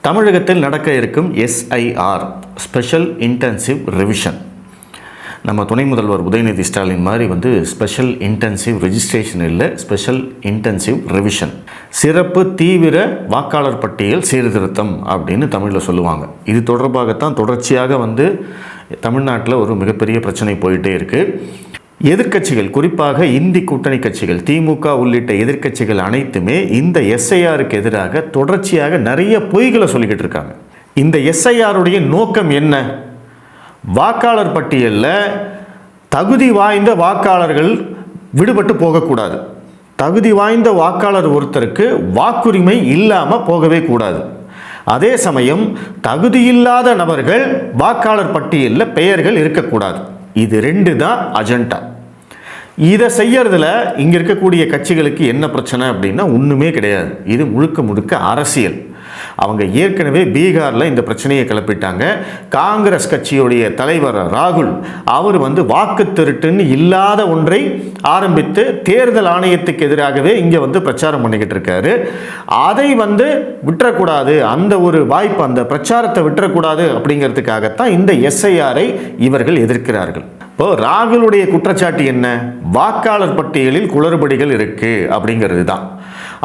தமிழகத்தில் நடக்க இருக்கும் எஸ்ஐஆர் ஸ்பெஷல் இன்டென்சிவ் ரிவிஷன். நம்ம துணை முதல்வர் உதயநிதி ஸ்டாலின் மாதிரி ஸ்பெஷல் இன்டென்சிவ் ரெஜிஸ்ட்ரேஷன் இல்லை, ஸ்பெஷல் இன்டென்சிவ் ரிவிஷன், சிறப்பு தீவிர வாக்காளர் பட்டியல் சீர்திருத்தம் அப்படின்னு தமிழில் சொல்லுவாங்க. இது தொடர்பாகத்தான் தொடர்ச்சியாக தமிழ்நாட்டில் ஒரு மிகப்பெரிய பிரச்சனை போயிட்டே இருக்குது. எதிர்க்கட்சிகள், குறிப்பாக இந்தி கூட்டணி கட்சிகள், திமுக உள்ளிட்ட எதிர்க்கட்சிகள் அனைத்துமே இந்த எஸ்ஐஆருக்கு எதிராக தொடர்ச்சியாக நிறைய பொய்களை சொல்லிக்கிட்டு இருக்காங்க. இந்த எஸ்ஐஆருடைய நோக்கம் என்ன? வாக்காளர் பட்டியலில் தகுதி வாய்ந்த வாக்காளர்கள் விடுபட்டு போகக்கூடாது. தகுதி வாய்ந்த வாக்காளர் ஒருத்தருக்கு வாக்குரிமை இல்லாமல் போகவே கூடாது. அதே சமயம் தகுதியில்லாத நபர்கள் வாக்காளர் பட்டியலில் பெயர்கள் இருக்கக்கூடாது. இது ரெண்டு தான் அஜெண்டா. இதை செய்யறதுல இங்கே இருக்கக்கூடிய கட்சிகளுக்கு என்ன பிரச்சனை அப்படின்னா ஒன்றுமே கிடையாது. இது முழுக்க முழுக்க அரசியல். அவங்க ஏற்கனவே பீகாரில் இந்த பிரச்சனையை கிளப்பிட்டாங்க. காங்கிரஸ் கட்சியுடைய தலைவர் ராகுல் அவர் வாக்கு திருட்டுன்னு இல்லாத ஒன்றை ஆரம்பித்து தேர்தல் ஆணையத்துக்கு எதிராகவே இங்கே பிரச்சாரம் பண்ணிக்கிட்டு இருக்காரு. அதை விட்டுறக்கூடாது, அந்த ஒரு வாய்ப்பு, அந்த பிரச்சாரத்தை விட்டுறக்கூடாது அப்படிங்கிறதுக்காகத்தான் இந்த எஸ்ஐஆரை இவர்கள் எதிர்க்கிறார்கள். இப்போ ராகுலுடைய குற்றச்சாட்டு என்ன? வாக்காளர் பட்டியலில் குளறுபடிகள் இருக்கு அப்படிங்கிறது தான்.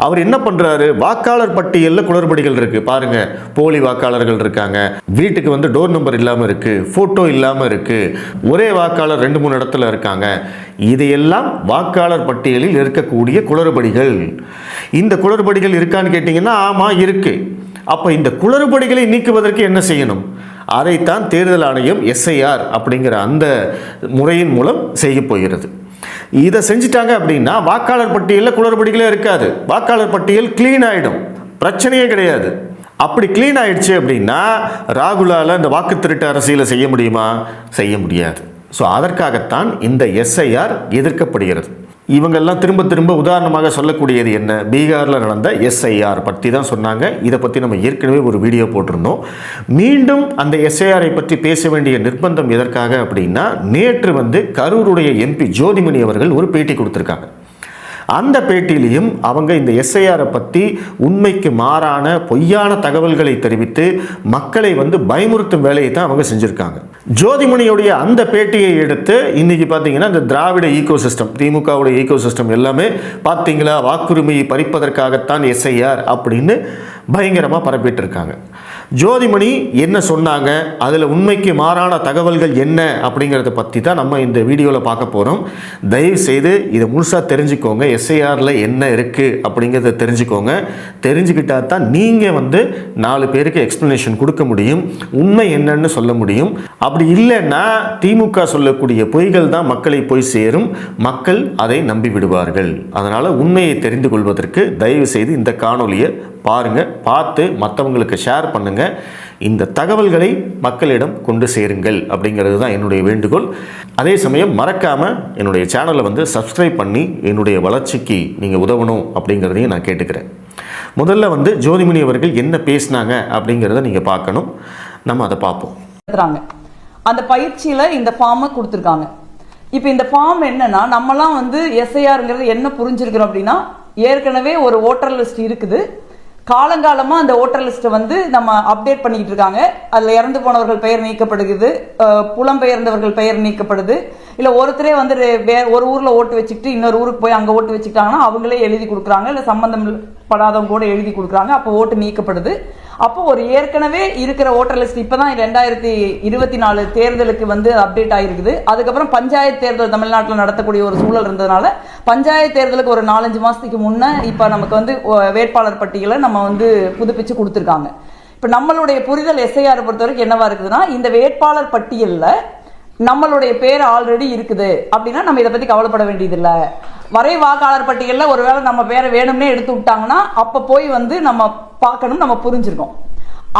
அவர் என்ன பண்றாரு? வாக்காளர் பட்டியலில் குளறுபடிகள் இருக்கு பாருங்க, போலி வாக்காளர்கள் இருக்காங்க, வீட்டுக்கு டோர் நம்பர் இல்லாமல் இருக்கு, போட்டோ இல்லாமல் இருக்கு, ஒரே வாக்காளர் 2-3 இடத்துல இருக்காங்க. இதையெல்லாம் வாக்காளர் பட்டியலில் இருக்கக்கூடிய குளறுபடிகள். இந்த குளறுபடிகள் இருக்கான்னு கேட்டீங்கன்னா ஆமா இருக்கு. அப்ப இந்த குளறுபடிகளை நீக்குவதற்கு என்ன செய்யணும்? அதைத்தான் தேர்தல் ஆணையம் எஸ்ஐஆர் அப்படிங்கிற அந்த முறையின் மூலம் செய்ய போகிறது. இதை செஞ்சிட்டாங்க அப்படின்னா வாக்காளர் பட்டியலில் குளறுபடிகளே இருக்காது. வாக்காளர் பட்டியல் கிளீன் ஆகிடும், பிரச்சனையே கிடையாது. அப்படி கிளீன் ஆயிடுச்சு அப்படின்னா ராகுலால் இந்த வாக்கு திருட்டு அரசியலை செய்ய முடியுமா? செய்ய முடியாது. ஸோ அதற்காகத்தான் இந்த எஸ்ஐஆர் எதிர்க்கப்படுகிறது. இவங்கெல்லாம் திரும்ப திரும்ப உதாரணமாக சொல்லக்கூடியது என்ன? பீகாரில் நடந்த எஸ்ஐஆர் பற்றி தான் சொன்னாங்க. இதை பற்றி நம்ம ஏற்கனவே ஒரு வீடியோ போட்டிருந்தோம். மீண்டும் அந்த எஸ்ஐஆரை பற்றி பேச வேண்டிய நிர்பந்தம் எதற்காக அப்படின்னா, நேற்று கரூருடைய எம்பி ஜோதிமணி அவர்கள் ஒரு பேட்டி கொடுத்துருக்காங்க. அந்த பேட்டியிலையும் அவங்க இந்த எஸ்ஐஆரை பற்றி உண்மைக்கு மாறான பொய்யான தகவல்களை தெரிவித்து மக்களை பயமுறுத்தும் வேலையை தான் அவங்க செஞ்சுருக்காங்க. ஜோதிமணியுடைய அந்த பேட்டியை எடுத்து இன்னைக்கு பார்த்தீங்கன்னா இந்த திராவிட ஈகோ சிஸ்டம், திமுகவுடைய ஈகோ சிஸ்டம் எல்லாமே பார்த்தீங்களா வாக்குரிமையை பறிப்பதற்காகத்தான் எஸ்ஐஆர் அப்படின்னு பயங்கரமாக பரப்பிட்டு இருக்காங்க. ஜோதிமணி என்ன சொன்னாங்க, அதில் உண்மைக்கு மாறான தகவல்கள் என்ன அப்படிங்கிறத பற்றி தான் நம்ம இந்த வீடியோவில் பார்க்க போகிறோம். தயவு செய்து இதை முழுசாக தெரிஞ்சுக்கோங்க. எஸ்ஐஆரில் என்ன இருக்குது அப்படிங்கிறத தெரிஞ்சுக்கோங்க. தெரிஞ்சுக்கிட்டால் தான் நீங்கள் 4 பேருக்கு எக்ஸ்ப்ளனேஷன் கொடுக்க முடியும், உண்மை என்னன்னு சொல்ல முடியும். அப்படி இல்லைன்னா திமுக சொல்லக்கூடிய பொய்கள் தான் மக்களை போய் சேரும், மக்கள் அதை நம்பி விடுவார்கள். அதனால் உண்மையை தெரிந்து கொள்வதற்கு தயவு செய்து இந்த காணொலியை பாருங்கள், பார்த்து மற்றவங்களுக்கு ஷேர் பண்ணுங்கள். இந்த தகவல்களை மக்களிடம் கொண்டு சேருங்கள் அப்படிங்கிறது தான் என்னுடைய வேண்டுகோள். அதே சமயம் மறக்காமல் என்னுடைய சேனலை சப்ஸ்கிரைப் பண்ணி என்னுடைய வளர்ச்சிக்கு நீங்கள் உதவணும் அப்படிங்கிறதையும் நான் கேட்டுக்கிறேன். முதல்ல ஜோதிமணி அவர்கள் என்ன பேசினாங்க அப்படிங்கிறத நீங்கள் பார்க்கணும். நம்ம அதை பார்ப்போம். அந்த பயிற்சியில் இந்த ஃபார்மை கொடுத்துருக்காங்க. இப்போ இந்த ஃபார்ம் என்னன்னா, நம்மலாம் எஸ்ஐஆருங்கிறது என்ன புரிஞ்சிருக்கிறோம் அப்படின்னா, ஏற்கனவே ஒரு ஓட்டர் லிஸ்ட் இருக்குது. காலங்காலமா அந்த ஓட்டர் லிஸ்ட்டை நம்ம அப்டேட் பண்ணிக்கிட்டு இருக்காங்க. அதில் இறந்து போனவர்கள் பெயர் நீக்கப்படுகிறது, புலம்பெயர்ந்தவர்கள் பெயர் நீக்கப்படுது. இல்லை ஒருத்தரே ஒரு ஊரில் ஓட்டு வச்சுக்கிட்டு இன்னொரு ஊருக்கு போய் அங்கே ஓட்டு வச்சுக்கிட்டாங்கன்னா அவங்களே எழுதி கொடுக்குறாங்க, இல்லை சம்பந்தம் படாதவங்க கூட எழுதி கொடுக்குறாங்க. அப்போ ஓட்டு நீக்கப்படுது. அப்போ ஒரு ஏற்கனவே இருக்கிற ஓட்டர் லிஸ்ட் இப்போதான் 2024 தேர்தலுக்கு அப்டேட் ஆகிருக்குது. அதுக்கப்புறம் பஞ்சாயத்து தேர்தல் தமிழ்நாட்டில் நடத்தக்கூடிய ஒரு சூழல் இருந்ததுனால பஞ்சாயத்து தேர்தலுக்கு ஒரு 4-5 மாதத்துக்கு முன்னே இப்போ நமக்கு வேட்பாளர் பட்டியலை நம்ம புதுப்பிச்சு கொடுத்துருக்காங்க. இப்போ நம்மளுடைய புரிதல் எஸ்ஐஆர் பொறுத்த வரைக்கும் என்னவா இருக்குதுன்னா, இந்த வேட்பாளர் பட்டியலில் நம்மளுடைய பேர் ஆல்ரெடி இருக்குது அப்படின்னா நம்ம இதை பற்றி கவலைப்பட வேண்டியதில்லை. வரை வாக்காளர் பட்டியலில் ஒருவேளை நம்ம பேரை வேணும்னே எடுத்து விட்டாங்கன்னா அப்போ போய் நம்ம பார்க்கணும், நம்ம புரிஞ்சிருக்கோம்.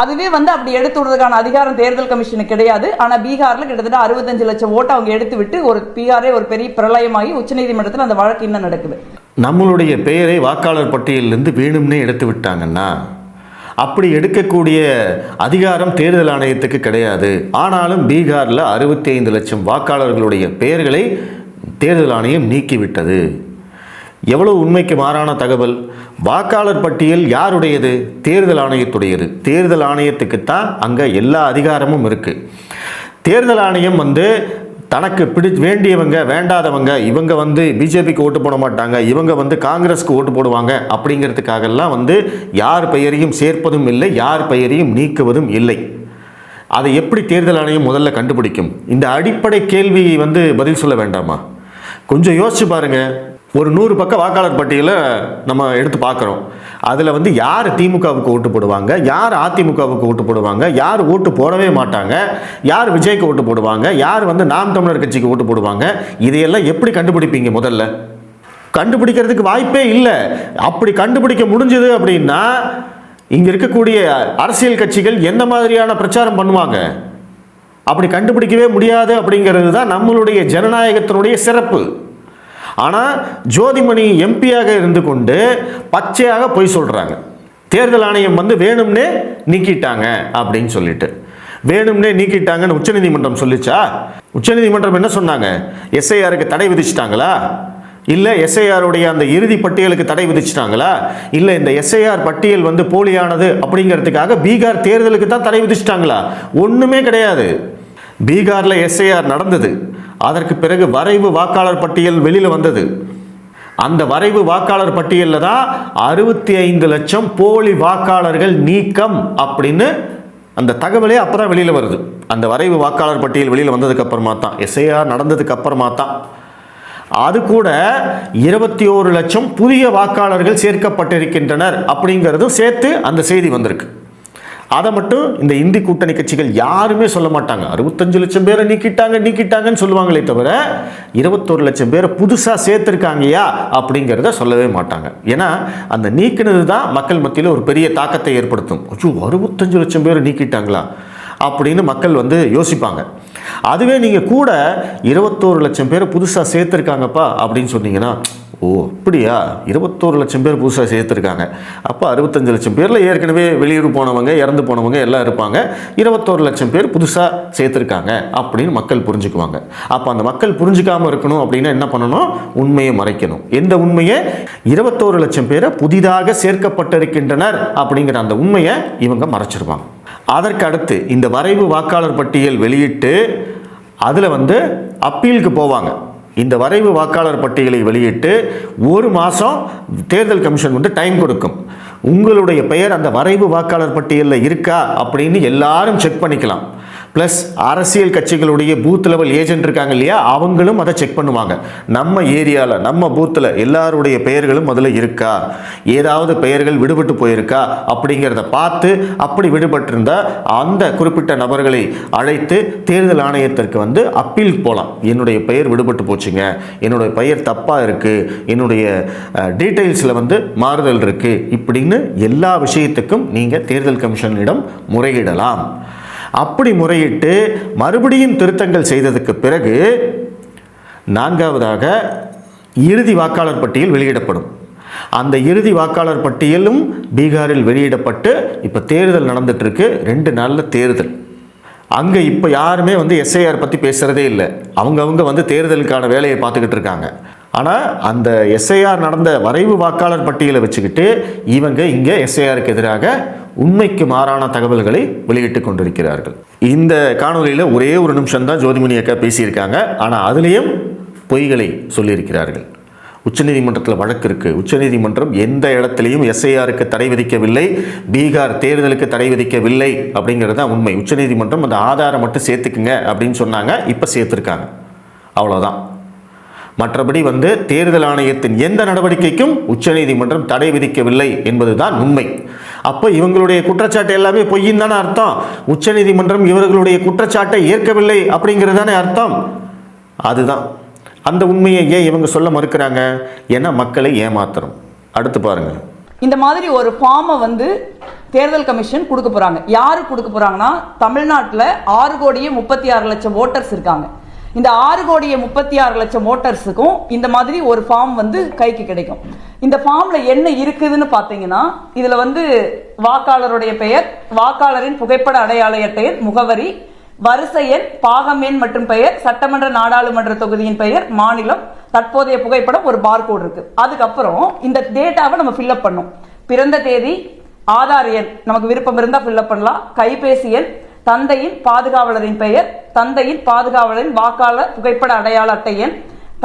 அதுவே அப்படி எடுத்து விடுறதுக்கான அதிகாரம் தேர்தல் கமிஷனுக்கு கிடையாது. ஆனால் பீகாரில் கிட்டத்தட்ட 65 லட்சம் ஓட்டை அவங்க எடுத்து விட்டு ஒரு பீகாரே ஒரு பெரிய பிரளயமாகி உச்சநீதிமன்றத்தில் அந்த வழக்கு இன்னும் நடக்குது. நம்மளுடைய பெயரை வாக்காளர் பட்டியலிருந்து வேணும்னே எடுத்து விட்டாங்கன்னா அப்படி எடுக்கக்கூடிய அதிகாரம் தேர்தல் ஆணையத்துக்கு கிடையாது. ஆனாலும் பீகாரில் 65 லட்சம் வாக்காளர்களுடைய பெயர்களை தேர்தல் ஆணையம் நீக்கிவிட்டது. எவ்வளவு உண்மைக்கு மாறான தகவல். வாக்காளர் பட்டியல் யாருடையது? தேர்தல் ஆணையத்துடையது. தேர்தல் ஆணையத்துக்கு தான் அங்கே எல்லா அதிகாரமும் இருக்குது. தேர்தல் ஆணையம் தனக்கு வேண்டியவங்க வேண்டாதவங்க, இவங்க பிஜேபிக்கு ஓட்டு போட மாட்டாங்க, இவங்க காங்கிரஸுக்கு ஓட்டு போடுவாங்க அப்படிங்கிறதுக்காகலாம் யார் பெயரையும் சேர்ப்பதும் இல்லை, யார் பெயரையும் நீக்குவதும் இல்லை. அதை எப்படி தேர்தல் ஆணையம் முதல்ல கண்டுபிடிக்கும்? இந்த அடிப்படை கேள்வி பதில் சொல்ல வேண்டாமா? கொஞ்சம் யோசிச்சு பாருங்க. ஒரு 100 பக்க வாக்காளர் பட்டியலை நம்ம எடுத்து பார்க்குறோம். அதில் யார் திமுகவுக்கு ஓட்டு போடுவாங்க, யார் அதிமுகவுக்கு ஓட்டு போடுவாங்க, யார் ஓட்டு போடவே மாட்டாங்க, யார் விஜய்க்கு ஓட்டு போடுவாங்க, யார் நாம் தமிழர் கட்சிக்கு ஓட்டு போடுவாங்க, இதையெல்லாம் எப்படி கண்டுபிடிப்பீங்க? முதல்ல கண்டுபிடிக்கிறதுக்கு வாய்ப்பே இல்லை. அப்படி கண்டுபிடிக்க முடிஞ்சது அப்படின்னா இங்கே இருக்கக்கூடிய அரசியல் கட்சிகள் எந்த மாதிரியான பிரச்சாரம் பண்ணுவாங்க? அப்படி கண்டுபிடிக்கவே முடியாது. அப்படிங்கிறது தான் நம்மளுடைய ஜனநாயகத்தினுடைய சிறப்பு. ஆனால் ஜோதிமணி எம்பியாக இருந்து கொண்டு பச்சையாக பொய் சொல்கிறாங்க. தேர்தல் ஆணையம் வேணும்னே நீக்கிட்டாங்க அப்படின்னு சொல்லிட்டு, வேணும்னே நீக்கிட்டாங்கன்னு உச்சநீதிமன்றம் சொல்லிச்சா? உச்சநீதிமன்றம் என்ன சொன்னாங்க? எஸ்ஐஆருக்கு தடை விதிச்சிட்டாங்களா? இல்லை எஸ்ஐஆருடைய அந்த இறுதி பட்டியலுக்கு தடை விதிச்சிட்டாங்களா? இல்லை இந்த எஸ்ஐஆர் பட்டியல் போலியானது அப்படிங்கிறதுக்காக பீகார் தேர்தலுக்கு தான் தடை விதிச்சிட்டாங்களா? ஒன்றுமே கிடையாது. பீகாரில் எஸ்ஐஆர் நடந்தது. அதற்கு பிறகு வரைவு வாக்காளர் பட்டியல் வெளியில் வந்தது. அந்த வரைவு வாக்காளர் பட்டியலில் தான் 65 லட்சம் போலி வாக்காளர்கள் நீக்கம் அப்படின்னு அந்த தகவலே அப்புறம் வெளியில் வருது. அந்த வரைவு வாக்காளர் பட்டியல் வெளியில் வந்ததுக்கு அப்புறமா தான், எஸ்ஐஆர் நடந்ததுக்கு அப்புறமா தான். அது கூட 21 லட்சம் புதிய வாக்காளர்கள் சேர்க்கப்பட்டிருக்கின்றனர் அப்படிங்கிறதும் சேர்த்து அந்த செய்தி வந்திருக்கு. அதை மட்டும் இந்த இந்தி கூட்டணி கட்சிகள் யாருமே சொல்ல மாட்டாங்க. 65 லட்சம் பேரை நீக்கிட்டாங்கன்னு சொல்லுவாங்களே தவிர 21 லட்சம் பேரை புதுசாக சேர்த்துருக்காங்கயா அப்படிங்கிறத சொல்லவே மாட்டாங்க. ஏன்னா அந்த நீக்கினது தான் மக்கள் மத்தியில் ஒரு பெரிய தாக்கத்தை ஏற்படுத்தும். 65 லட்சம் பேரை நீக்கிட்டாங்களா அப்படின்னு மக்கள் யோசிப்பாங்க. அதுவே நீங்கள் கூட 21 லட்சம் பேரை புதுசாக சேர்த்துருக்காங்கப்பா அப்படின்னு சொன்னீங்கன்னா, ஓ அப்படியா 21 லட்சம் பேர் புதுசாக சேர்த்துருக்காங்க, அப்போ 65 லட்சம் பேரில் ஏற்கனவே வெளியூர் போனவங்க இறந்து போனவங்க எல்லாம் இருப்பாங்க, 21 லட்சம் பேர் புதுசாக சேர்த்துருக்காங்க அப்படின்னு மக்கள் புரிஞ்சுக்குவாங்க. அப்போ அந்த மக்கள் புரிஞ்சுக்காமல் இருக்கணும் அப்படின்னா என்ன பண்ணணும்? உண்மையை மறைக்கணும். எந்த உண்மையை? 21 லட்சம் பேரை புதிதாக சேர்க்கப்பட்டிருக்கின்றனர் அப்படிங்கிற அந்த உண்மையை இவங்க மறைச்சிருவாங்க. அதற்கு அடுத்து இந்த வரைவு வாக்காளர் பட்டியல் வெளியிட்டு அதில் அப்பீலுக்கு போவாங்க. இந்த வரைவு வாக்காளர் பட்டியலை வெளியிட்டு 1 மாதம் தேர்தல் கமிஷன் டைம் கொடுக்கும். உங்களுடைய பெயர் அந்த வரைவு வாக்காளர் பட்டியலில் இருக்கா அப்படின்னு எல்லாரும் செக் பண்ணிக்கலாம். ப்ளஸ் அரசியல் கட்சிகளுடைய பூத் லெவல் ஏஜென்ட் இருக்காங்க இல்லையா, அவங்களும் அதை செக் பண்ணுவாங்க. நம்ம ஏரியாவில் நம்ம பூத்தில் எல்லாருடைய பெயர்களும் அதில் இருக்கா, ஏதாவது பெயர்கள் விடுபட்டு போயிருக்கா அப்படிங்கிறத பார்த்து, அப்படி விடுபட்டிருந்தால் அந்த குறிப்பிட்ட நபர்களை அழைத்து தேர்தல் ஆணையத்திற்கு அப்பீல் போகலாம். என்னுடைய பெயர் விடுபட்டு போச்சுங்க, என்னுடைய பெயர் தப்பாக இருக்குது, என்னுடைய டீட்டெயில்ஸில் மாறுதல் இருக்குது, இப்படின்னு எல்லா விஷயத்துக்கும் நீங்கள் தேர்தல் கமிஷனிடம் முறையிடலாம். அப்படி முறையிட்டு மறுபடியும் திருத்தங்கள் செய்ததுக்கு பிறகு 4வதாக இறுதி வாக்காளர் பட்டியல் வெளியிடப்படும். அந்த இறுதி வாக்காளர் பட்டியலும் பீகாரில் வெளியிடப்பட்டு இப்போ தேர்தல் நடந்துட்டு இருக்கு. 2 நாளில் தேர்தல். அங்கே இப்போ யாருமே எஸ்ஐஆர் பற்றி பேசுகிறதே இல்லை. அவங்க தேர்தலுக்கான வேலையை பார்த்துக்கிட்டு இருக்காங்க. ஆனால் அந்த எஸ்ஐஆர் நடந்த வரைவு வாக்காளர் பட்டியலை வச்சுக்கிட்டு இவங்க இங்கே எஸ்ஐஆருக்கு எதிராக உண்மைக்கு மாறான தகவல்களை வெளியிட்டு கொண்டிருக்கிறார்கள். இந்த காணொலியில் ஒரே ஒரு நிமிஷம் தான் ஜோதிமணி அக்கா பேசியிருக்காங்க. ஆனால் அதுலேயும் பொய்களை சொல்லியிருக்கிறார்கள். உச்சநீதிமன்றத்தில் வழக்கு இருக்குது. உச்சநீதிமன்றம் எந்த இடத்துலையும் எஸ்ஐஆருக்கு தடை விதிக்கவில்லை, பீகார் தேர்தலுக்கு தடை விதிக்கவில்லை அப்படிங்கிறது தான் உண்மை. உச்சநீதிமன்றம் அந்த ஆதாரம் மட்டும் சேர்த்துக்குங்க அப்படின்னு சொன்னாங்க. இப்போ சேர்த்துருக்காங்க, அவ்வளோதான். மற்றபடி தேர்தல் ஆணையத்தின் எந்த நடவடிக்கைக்கும் உச்சநீதிமன்றம் தடை விதிக்கவில்லை என்பதுதான் உண்மை. அப்போ இவங்களுடைய குற்றச்சாட்டு எல்லாமே பொய்யின் தானே அர்த்தம். உச்சநீதிமன்றம் இவர்களுடைய குற்றச்சாட்டை ஏற்கவில்லை அப்படிங்கிறது தானே அர்த்தம். அதுதான் அந்த உண்மையை ஏன் இவங்க சொல்ல மறுக்கிறாங்க? ஏன்னா மக்களை ஏமாத்துறோம். அடுத்து பாருங்க. இந்த மாதிரி ஒரு ஃபார்மை தேர்தல் கமிஷன் கொடுக்க போறாங்க. யாரு கொடுக்க போறாங்கன்னா, தமிழ்நாட்டில் 6,36,00,000 ஓட்டர்ஸ் இருக்காங்க. இந்த 6,36,00,000 ஓட்டர்ஸுக்கும் இந்த மாதிரி ஒரு ஃபார்ம் கைக்கு கிடைக்கும். இந்த ஃபார்ம்ல என்ன இருக்குதுன்னு பாத்தீங்கன்னா, இதுல வாக்காளருடைய பெயர், வாக்காளரின் புகைப்பட அடையாள அட்டை, முகவரி, வரிசை எண், பாகம் எண் மற்றும் பெயர், சட்டமன்ற நாடாளுமன்ற தொகுதியின் பெயர், மாநிலம், தற்போதைய புகைப்படம், ஒரு பார்கோட் இருக்கு. அதுக்கப்புறம் இந்த டேட்டாவை நம்ம ஃபில்அப் பண்ணும். பிறந்த தேதி, ஆதார் எண் நமக்கு விருப்பம் இருந்தால் ஃபில்அப் பண்ணலாம், கைபேசி எண், தந்தையின் பாதுகாவலரின் பெயர், தந்தையின் பாதுகாவலரின் வாக்காளர் புகைப்பட அடையாள அட்டை எண்,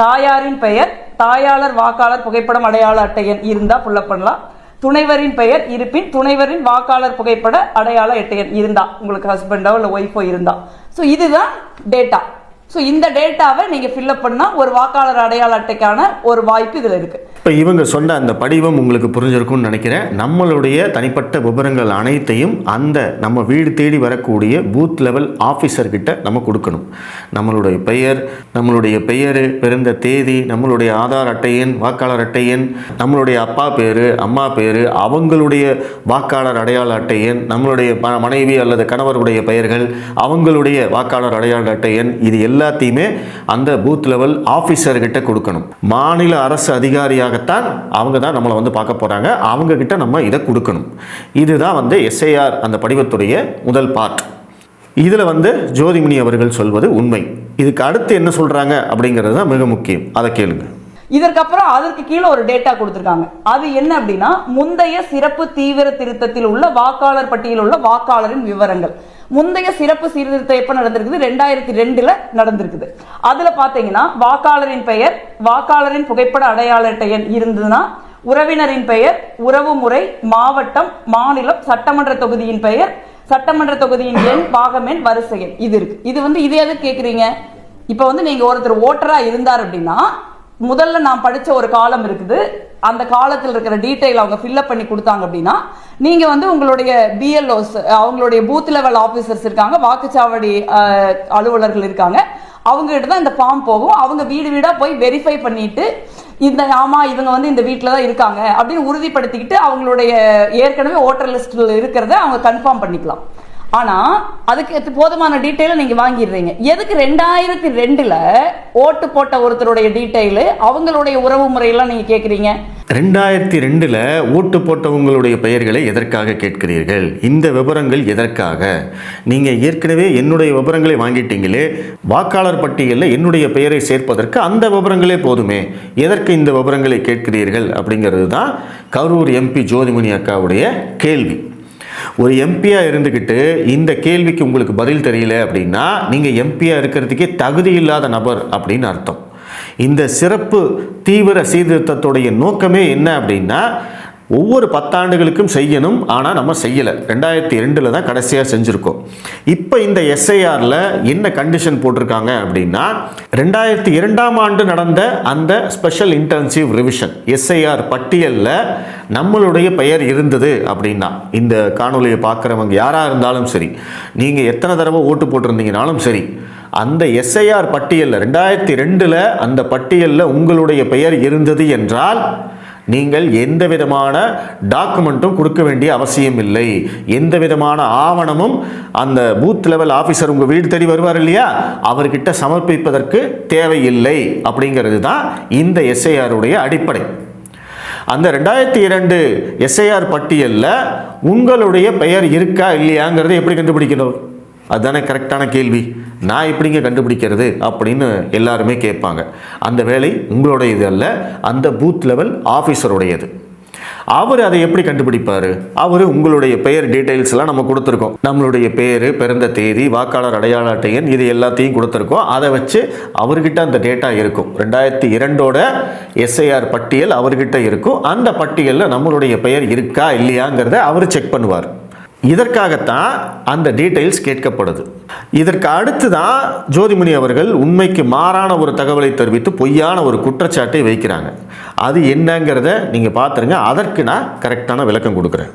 தாயாரின் பெயர், தாயாளர் வாக்காளர் புகைப்படம் அடையாள அட்டை எண் இருந்தால் ஃபில்அப் பண்ணலாம். துணைவரின் பெயர் இருப்பின் துணைவரின் வாக்காளர் புகைப்பட அடையாள அட்டை எண் இருந்தா, உங்களுக்கு ஹஸ்பண்டோ இல்லை ஒய்ஃபோ இருந்தா. ஸோ இதுதான் டேட்டா. ஸோ இந்த டேட்டாவை நீங்கள் ஃபில்அப் பண்ணால் ஒரு வாக்காளர் அடையாள அட்டைக்கான ஒரு வாய்ப்பு இதில் இருக்குது. இப்போ இவங்க சொன்ன அந்த படிவம் உங்களுக்கு புரிஞ்சிருக்கும்னு நினைக்கிறேன். நம்மளுடைய தனிப்பட்ட விவரங்கள் அனைத்தையும் அந்த நம்ம வீடு தேடி வரக்கூடிய பூத் லெவல் ஆஃபீஸர்கிட்ட நம்ம கொடுக்கணும். நம்மளுடைய பெயர், பிறந்த தேதி, நம்மளுடைய ஆதார் அட்டை எண், வாக்காளர் அட்டை எண், நம்மளுடைய அப்பா பேர், அம்மா பேர், அவங்களுடைய வாக்காளர் அடையாள அட்டை எண், நம்மளுடைய மனைவி அல்லது கணவருடைய பெயர்கள், அவங்களுடைய வாக்காளர் அடையாள அட்டை எண், இது எல்லாத்தையுமே அந்த பூத் லெவல் ஆஃபீஸர்கிட்ட கொடுக்கணும். மாநில அரசு அதிகாரியாக அவங்க தான் நம்மளை வந்து பார்க்க போறாங்க. அவங்க கிட்ட நம்ம இதை கொடுக்கணும். இதுதான் வந்து எஸ்ஐஆர் அந்த படிவத்துடைய முதல் பார்ட். இதுல வந்து ஜோதிமணி அவர்கள் சொல்வது உண்மை. இதுக்கு அடுத்து என்ன சொல்றாங்க அப்படிங்கிறது தான் மிக முக்கியம். அதை கேளுங்க. இதற்கப்புறம் அதற்கு கீழே ஒரு டேட்டா கொடுத்திருக்காங்க. அது என்ன அப்படின்னா, முந்தைய சிறப்பு தீவிர திருத்தத்தில் உள்ள வாக்காளர் பட்டியலில் உள்ள வாக்காளரின் விவரங்கள். முந்தைய சிறப்பு சீர்திருத்தம் எப்ப நடந்திருக்குது? 2002 நடந்திருக்குது. அதுல பாத்தீங்கன்னா வாக்காளரின் பெயர், வாக்காளரின் புகைப்பட அடையாள அட்டை எண் இருந்ததுன்னா, உறவினரின் பெயர், உறவு முறை, மாவட்டம், மாநிலம், சட்டமன்ற தொகுதியின் பெயர், சட்டமன்ற தொகுதியின் எண், பாகம் எண், வரிசை எண் இது இருக்கு. இது வந்து இது எது கேக்குறீங்க? இப்ப வந்து நீங்க ஒருத்தர் ஓட்டரா இருந்தார் அப்படின்னா, முதல்ல நான் படிச்ச ஒரு காலம் இருக்குது, அந்த காலத்தில் இருக்கிற டீடைல் அவங்க ஃபில்அப் பண்ணி கொடுத்தாங்க அப்படின்னா, நீங்க வந்து உங்களுடைய பிஎல்ஓஸ், அவங்களுடைய பூத் லெவல் ஆபீசர்ஸ் இருக்காங்க, வாக்குச்சாவடி அலுவலர்கள் இருக்காங்க, அவங்க கிட்ட தான் இந்த ஃபார்ம் போகும். அவங்க வீடு வீடா போய் வெரிஃபை பண்ணிட்டு, இந்த ஆமா இவங்க வந்து இந்த வீட்டில் தான் இருக்காங்க அப்படின்னு உறுதிப்படுத்திக்கிட்டு அவங்களுடைய ஏற்கனவே ஓட்டர் லிஸ்ட்ல இருக்கிறத அவங்க கன்ஃபார்ம் பண்ணிக்கலாம். ஆனா அதுக்கு போதுமான டீட்டெயில நீங்க வாங்கிடுறீங்க. எதுக்கு 2002 ஓட்டு போட்ட ஒருத்தருடைய டீட்டெயில், அவங்களுடைய உறவு முறையெல்லாம் நீங்க கேட்குறீங்க? 2002 ஓட்டு போட்டவங்களுடைய பெயர்களை எதற்காக கேட்கிறீர்கள்? இந்த விவரங்கள் எதற்காக? நீங்க ஏற்கனவே என்னுடைய விவரங்களை வாங்கிட்டீங்களே, வாக்காளர் பட்டியலில் என்னுடைய பெயரை சேர்ப்பதற்கு அந்த விவரங்களே போதுமே, எதற்கு இந்த விவரங்களை கேட்கிறீர்கள் அப்படிங்கிறது தான் கரூர் எம்பி ஜோதிமணி அக்காவுடைய கேள்வி. ஒரு எம்பியா இருந்துக்கிட்டு இந்த கேள்விக்கு உங்களுக்கு பதில் தெரியல அப்படின்னா, நீங்க எம்பியா இருக்கிறதுக்கே தகுதி இல்லாத நபர் அப்படின்னு அர்த்தம். இந்த சிறப்பு தீவிர சீர்திருத்தத்துடைய நோக்கமே என்ன அப்படின்னா, ஒவ்வொரு 10 ஆண்டுகளுக்கும் செய்யணும். ஆனால் நம்ம செய்யலை. 2002 தான் கடைசியாக செஞ்சுருக்கோம். இப்போ இந்த எஸ்ஐஆரில் என்ன கண்டிஷன் போட்டிருக்காங்க அப்படின்னா, 2002ஆம் ஆண்டு நடந்த அந்த ஸ்பெஷல் இன்டென்சிவ் ரிவிஷன் எஸ்ஐஆர் பட்டியலில் நம்மளுடைய பெயர் இருந்தது அப்படின்னா, இந்த காணொலியை பார்க்குறவங்க யாராக இருந்தாலும் சரி, நீங்கள் எத்தனை தடவை ஓட்டு போட்டிருந்தீங்கனாலும் சரி, அந்த எஸ்ஐஆர் பட்டியலில் 2002 அந்த பட்டியலில் உங்களுடைய பெயர் இருந்தது என்றால் நீங்கள் எந்த விதமான டாக்குமெண்ட்டும் கொடுக்க வேண்டிய அவசியம் இல்லை. எந்த விதமான ஆவணமும் அந்த பூத் லெவல் ஆஃபீஸர் உங்கள் வீடு தேடி வருவார் இல்லையா, அவர்கிட்ட சமர்ப்பிப்பதற்கு தேவையில்லை. அப்படிங்கிறது தான் இந்த எஸ்ஐஆருடைய அடிப்படை. அந்த 2002 எஸ்ஐஆர் பட்டியலில் உங்களுடைய பெயர் இருக்கா இல்லையாங்கிறத எப்படி கண்டுபிடிக்கணும்? அதுதானே கரெக்டான கேள்வி. நான் எப்படிங்க கண்டுபிடிக்கிறது அப்படின்னு எல்லாருமே கேட்பாங்க. அந்த வேலை உங்களுடையது அல்ல, அந்த பூத் லெவல் ஆஃபீஸருடையது. அவர் அதை எப்படி கண்டுபிடிப்பார்? அவர் உங்களுடைய பெயர் டீட்டெயில்ஸ்லாம் நம்ம கொடுத்துருக்கோம். நம்மளுடைய பேர், பிறந்த தேதி, வாக்காளர் அடையாள அட்டை எண், இது எல்லாத்தையும் கொடுத்துருக்கோம். அதை வச்சு அவர்கிட்ட அந்த டேட்டா இருக்கும். 2002 எஸ்ஐஆர் பட்டியல் அவர்கிட்ட இருக்கும். அந்த பட்டியலில் நம்மளுடைய பெயர் இருக்கா இல்லையாங்கிறத அவர் செக் பண்ணுவார். இதற்காகத்தான் அந்த டீட்டெயில்ஸ் கேட்கப்படுது. இதற்கு அடுத்து தான் ஜோதிமணி அவர்கள் உண்மைக்கு மாறான ஒரு தகவலை தெரிவித்து பொய்யான ஒரு குற்றச்சாட்டை வைக்கிறாங்க. அது என்னங்கிறத நீங்க பார்த்துருங்க. அதற்கு நான் கரெக்டான விளக்கம் கொடுக்குறேன்.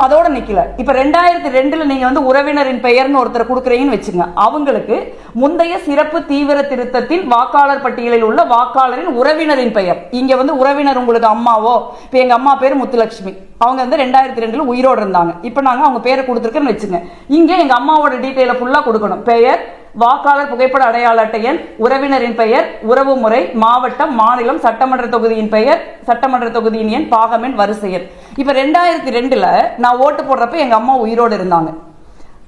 அதோட நிக்கல. இப்ப 2002 நீங்க வந்து உறவினரின் பெயர்னு ஒருத்தர் கொடுக்குறீங்கன்னு வச்சுங்க. அவங்களுக்கு முந்தைய சிறப்பு தீவிர திருத்தத்தில் வாக்காளர் பட்டியலில் உள்ள வாக்காளரின் உறவினரின் பெயர், இங்க வந்து உறவினர் உங்களுக்கு அம்மாவோ, இப்ப எங்க அம்மா பேர் முத்துலட்சுமி, அவங்க வந்து 2002 உயிரோடு இருந்தாங்க. இப்ப நாங்க அவங்க பேரை கொடுத்துருக்கேன்னு வச்சுங்க. இங்க எங்க அம்மாவோட டீட்டெயில ஃபுல்லா கொடுக்கணும். பெயர், வாக்காளர் புகைப்பட அடையாள அட்டை எண், உறவினரின் பெயர், உறவு முறை, மாவட்டம், மாநிலம், சட்டமன்ற தொகுதியின் பெயர், சட்டமன்ற தொகுதியின் எண், பாகம் எண், வரிசை எண். இப்ப 2002 நான் ஓட்டு போடுறப்ப எங்க அம்மா உயிரோடு இருந்தாங்க.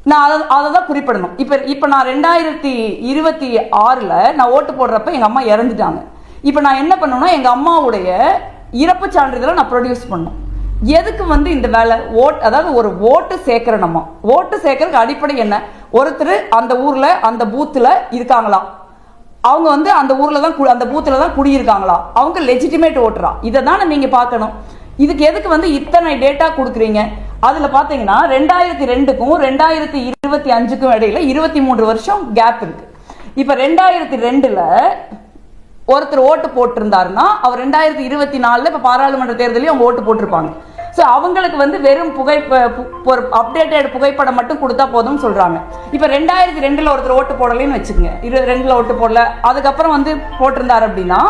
நான் அதை தான் குறிப்பிடணும். இப்போ நான் 2026 நான் ஓட்டு போடுறப்ப எங்கள் அம்மா இறந்துட்டாங்க. இப்போ நான் என்ன பண்ணணும்னா எங்கள் அம்மாவுடைய இறப்பு சான்றிதழை நான் ப்ரொடியூஸ் பண்ணணும். எதுக்கு இந்த வேலை? அதாவது ஒரு ஓட்டு சேர்க்கிற நம்ம ஓட்டு சேர்க்கறதுக்கு அடிப்படை என்ன? ஒருத்தர் அந்த ஊர்ல அந்த பூத்துல இருக்காங்களா, அவங்க அந்த ஊர்ல தான் அந்த பூத்துல தான் குடியிருக்காங்களா, அவங்க லெஜிட்டிமேட் ஓட்டரா, இதை தானே நீங்க பார்க்கணும். இதுக்கு எதுக்கு இத்தனை டேட்டா கொடுக்குறீங்க? அதுல பாத்தீங்கன்னா 2002க்கும் 2025க்கும் இடையில 23 வருஷம் கேப் இருக்கு. இப்ப 2002ல ஒருத்தர் ஓட்டு போட்டிருந்தாருன்னா அவர் 2024 இப்ப பாராளுமன்ற தேர்தலையும் அவங்க ஓட்டு போட்டிருப்பாங்க. ஸோ அவங்களுக்கு வெறும் ஒரு அப்டேட்டட் புகைப்படம் மட்டும் கொடுத்தா போதும் சொல்றாங்க. இப்ப 2002ல் ஒருத்தர் ஓட்டு போடலைன்னு வச்சுக்கோங்க, 22ல் ஓட்டு போடல, அதுக்கப்புறம் போட்டிருந்தாரு அப்படின்னா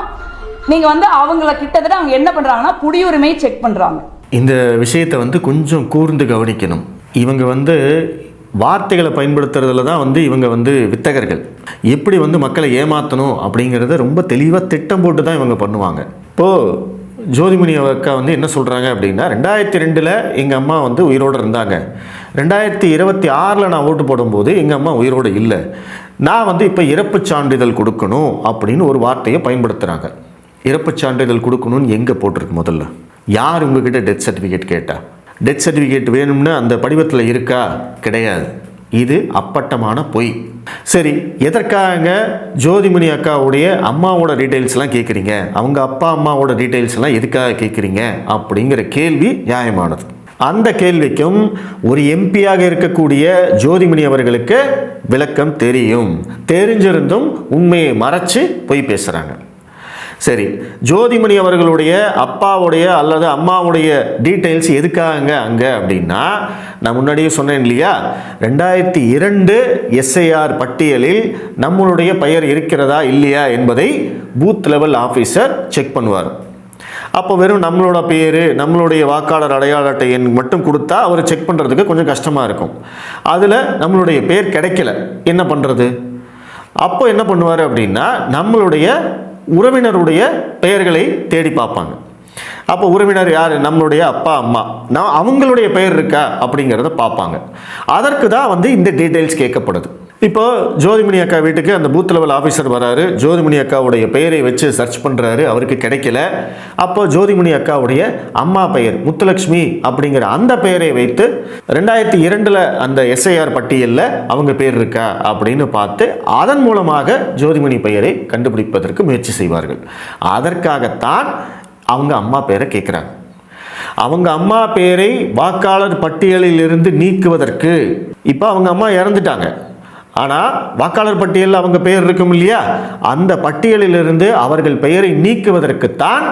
நீங்க அவங்கள கிட்டத்தட்ட அவங்க என்ன பண்றாங்கன்னா குடியுரிமையை செக் பண்றாங்க. இந்த விஷயத்தை கொஞ்சம் கூர்ந்து கவனிக்கணும். இவங்க வார்த்தைகளை பயன்படுத்துறதுல தான் இவங்க வித்தகர்கள். எப்படி மக்களை ஏமாற்றணும் அப்படிங்கிறத ரொம்ப தெளிவாக திட்டம் போட்டு தான் இவங்க பண்ணுவாங்க. இப்போது ஜோதிமணி அக்கா என்ன சொல்கிறாங்க அப்படின்னா 2002ல் எங்கள் அம்மா உயிரோடு இருந்தாங்க, 2026ல் நான் ஓட்டு போடும்போது எங்கள் அம்மா உயிரோடு இல்லை, நான் இப்போ இறப்பு சான்றிதழ் கொடுக்கணும் அப்படின்னு ஒரு வார்த்தையை பயன்படுத்துகிறாங்க. இறப்பு சான்றிதழ் கொடுக்கணும்னு எங்கே போட்டிருக்கு? முதல்ல யார் உங்ககிட்ட டெத் சர்டிஃபிகேட் கேட்டா? டெத் சர்டிஃபிகேட் வேணும்னு அந்த படிவத்தில் இருக்கா? கிடையாது. இது அப்பட்டமான பொய். சரி, எதற்காக ஜோதிமணி அக்காவுடைய அம்மாவோட டீட்டெயில்ஸ்லாம் கேட்குறீங்க, அவங்க அப்பா அம்மாவோட டீட்டெயில்ஸ்லாம் எதுக்காக கேட்குறீங்க அப்படிங்கிற கேள்வி நியாயமானது. அந்த கேள்விக்கும் ஒரு எம்பியாக இருக்கக்கூடிய ஜோதிமணி அவர்களுக்கு விளக்கம் தெரியும். தெரிஞ்சிருந்தும் உண்மையை மறைச்சு பொய் பேசுகிறாங்க. சரி, ஜோதிமணி அவர்களுடைய அப்பாவுடைய அல்லது அம்மாவுடைய டீட்டெயில்ஸ் எதுக்காக அங்கே அப்படின்னா, நான் முன்னாடியே சொன்னேன் இல்லையா, 2002 எஸ்ஐஆர் பட்டியலில் நம்மளுடைய பெயர் இருக்கிறதா இல்லையா என்பதை பூத் லெவல் ஆஃபீஸர் செக் பண்ணுவார். அப்போ வெறும் நம்மளோட பேர், நம்மளுடைய வாக்காளர் அடையாள அட்டை எண் மட்டும் கொடுத்தா அவர் செக் பண்ணுறதுக்கு கொஞ்சம் கஷ்டமாக இருக்கும். அதில் நம்மளுடைய பேர் கிடைக்கல, என்ன பண்ணுறது? அப்போ என்ன பண்ணுவார் அப்படின்னா நம்மளுடைய உறவினருடைய பெயர்களை தேடி பார்ப்பாங்க. அப்போ உறவினர் யார்? நம்மளுடைய அப்பா அம்மா, நான் அவங்களுடைய பெயர் இருக்கா அப்படிங்கிறத பார்ப்பாங்க. அதற்கு தான் இந்த டீட்டெயில்ஸ் கேட்கப்படுது. இப்போ ஜோதிமணி அக்கா வீட்டுக்கு அந்த பூத் லெவல் ஆஃபீஸர் வராரு, ஜோதிமணி அக்காவுடைய பெயரை வச்சு சர்ச் பண்ணுறாரு, அவருக்கு கிடைக்கல. அப்போ ஜோதிமணி அக்காவுடைய அம்மா பெயர் முத்துலட்சுமி அப்படிங்கிற அந்த பெயரை வைத்து 2002ல் அந்த எஸ்ஐஆர் பட்டியலில் அவங்க பேர் இருக்கா அப்படின்னு பார்த்து அதன் மூலமாக ஜோதிமணி பெயரை கண்டுபிடிப்பதற்கு முயற்சி செய்வார்கள். அதற்காகத்தான் அவங்க அம்மா பெயரை கேட்குறாங்க. அவங்க அம்மா பெயரை வாக்காளர் பட்டியலில் இருந்து நீக்குவதற்கு, இப்போ அவங்க அம்மா இறந்துட்டாங்க, ஆனால் வாக்காளர் பட்டியலில் அவங்க பெயர் இருக்கும் இல்லையா, அந்த பட்டியலிலிருந்து அவர்கள் பெயரை நீக்குவதற்குத்தான்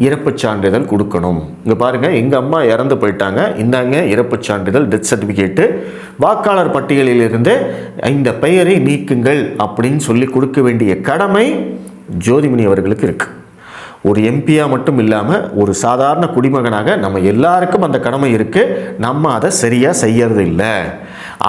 இறப்புச் சான்றிதழ் கொடுக்கணும். இங்கே பாருங்கள், எங்கள் அம்மா இறந்து போயிட்டாங்க, இந்தாங்க இறப்புச் சான்றிதழ், டெத் சர்டிஃபிகேட்டு, வாக்காளர் பட்டியலிலிருந்து இந்த பெயரை நீக்குங்கள் அப்படின்னு சொல்லி கொடுக்க வேண்டிய கடமை ஜோதிமணி அவர்களுக்கு இருக்குது. ஒரு எம்பியாக மட்டும் இல்லாமல் ஒரு சாதாரண குடிமகனாக நம்ம எல்லாருக்கும் அந்த கடமை இருக்குது. நம்ம அதை சரியாக செய்யறது இல்லை.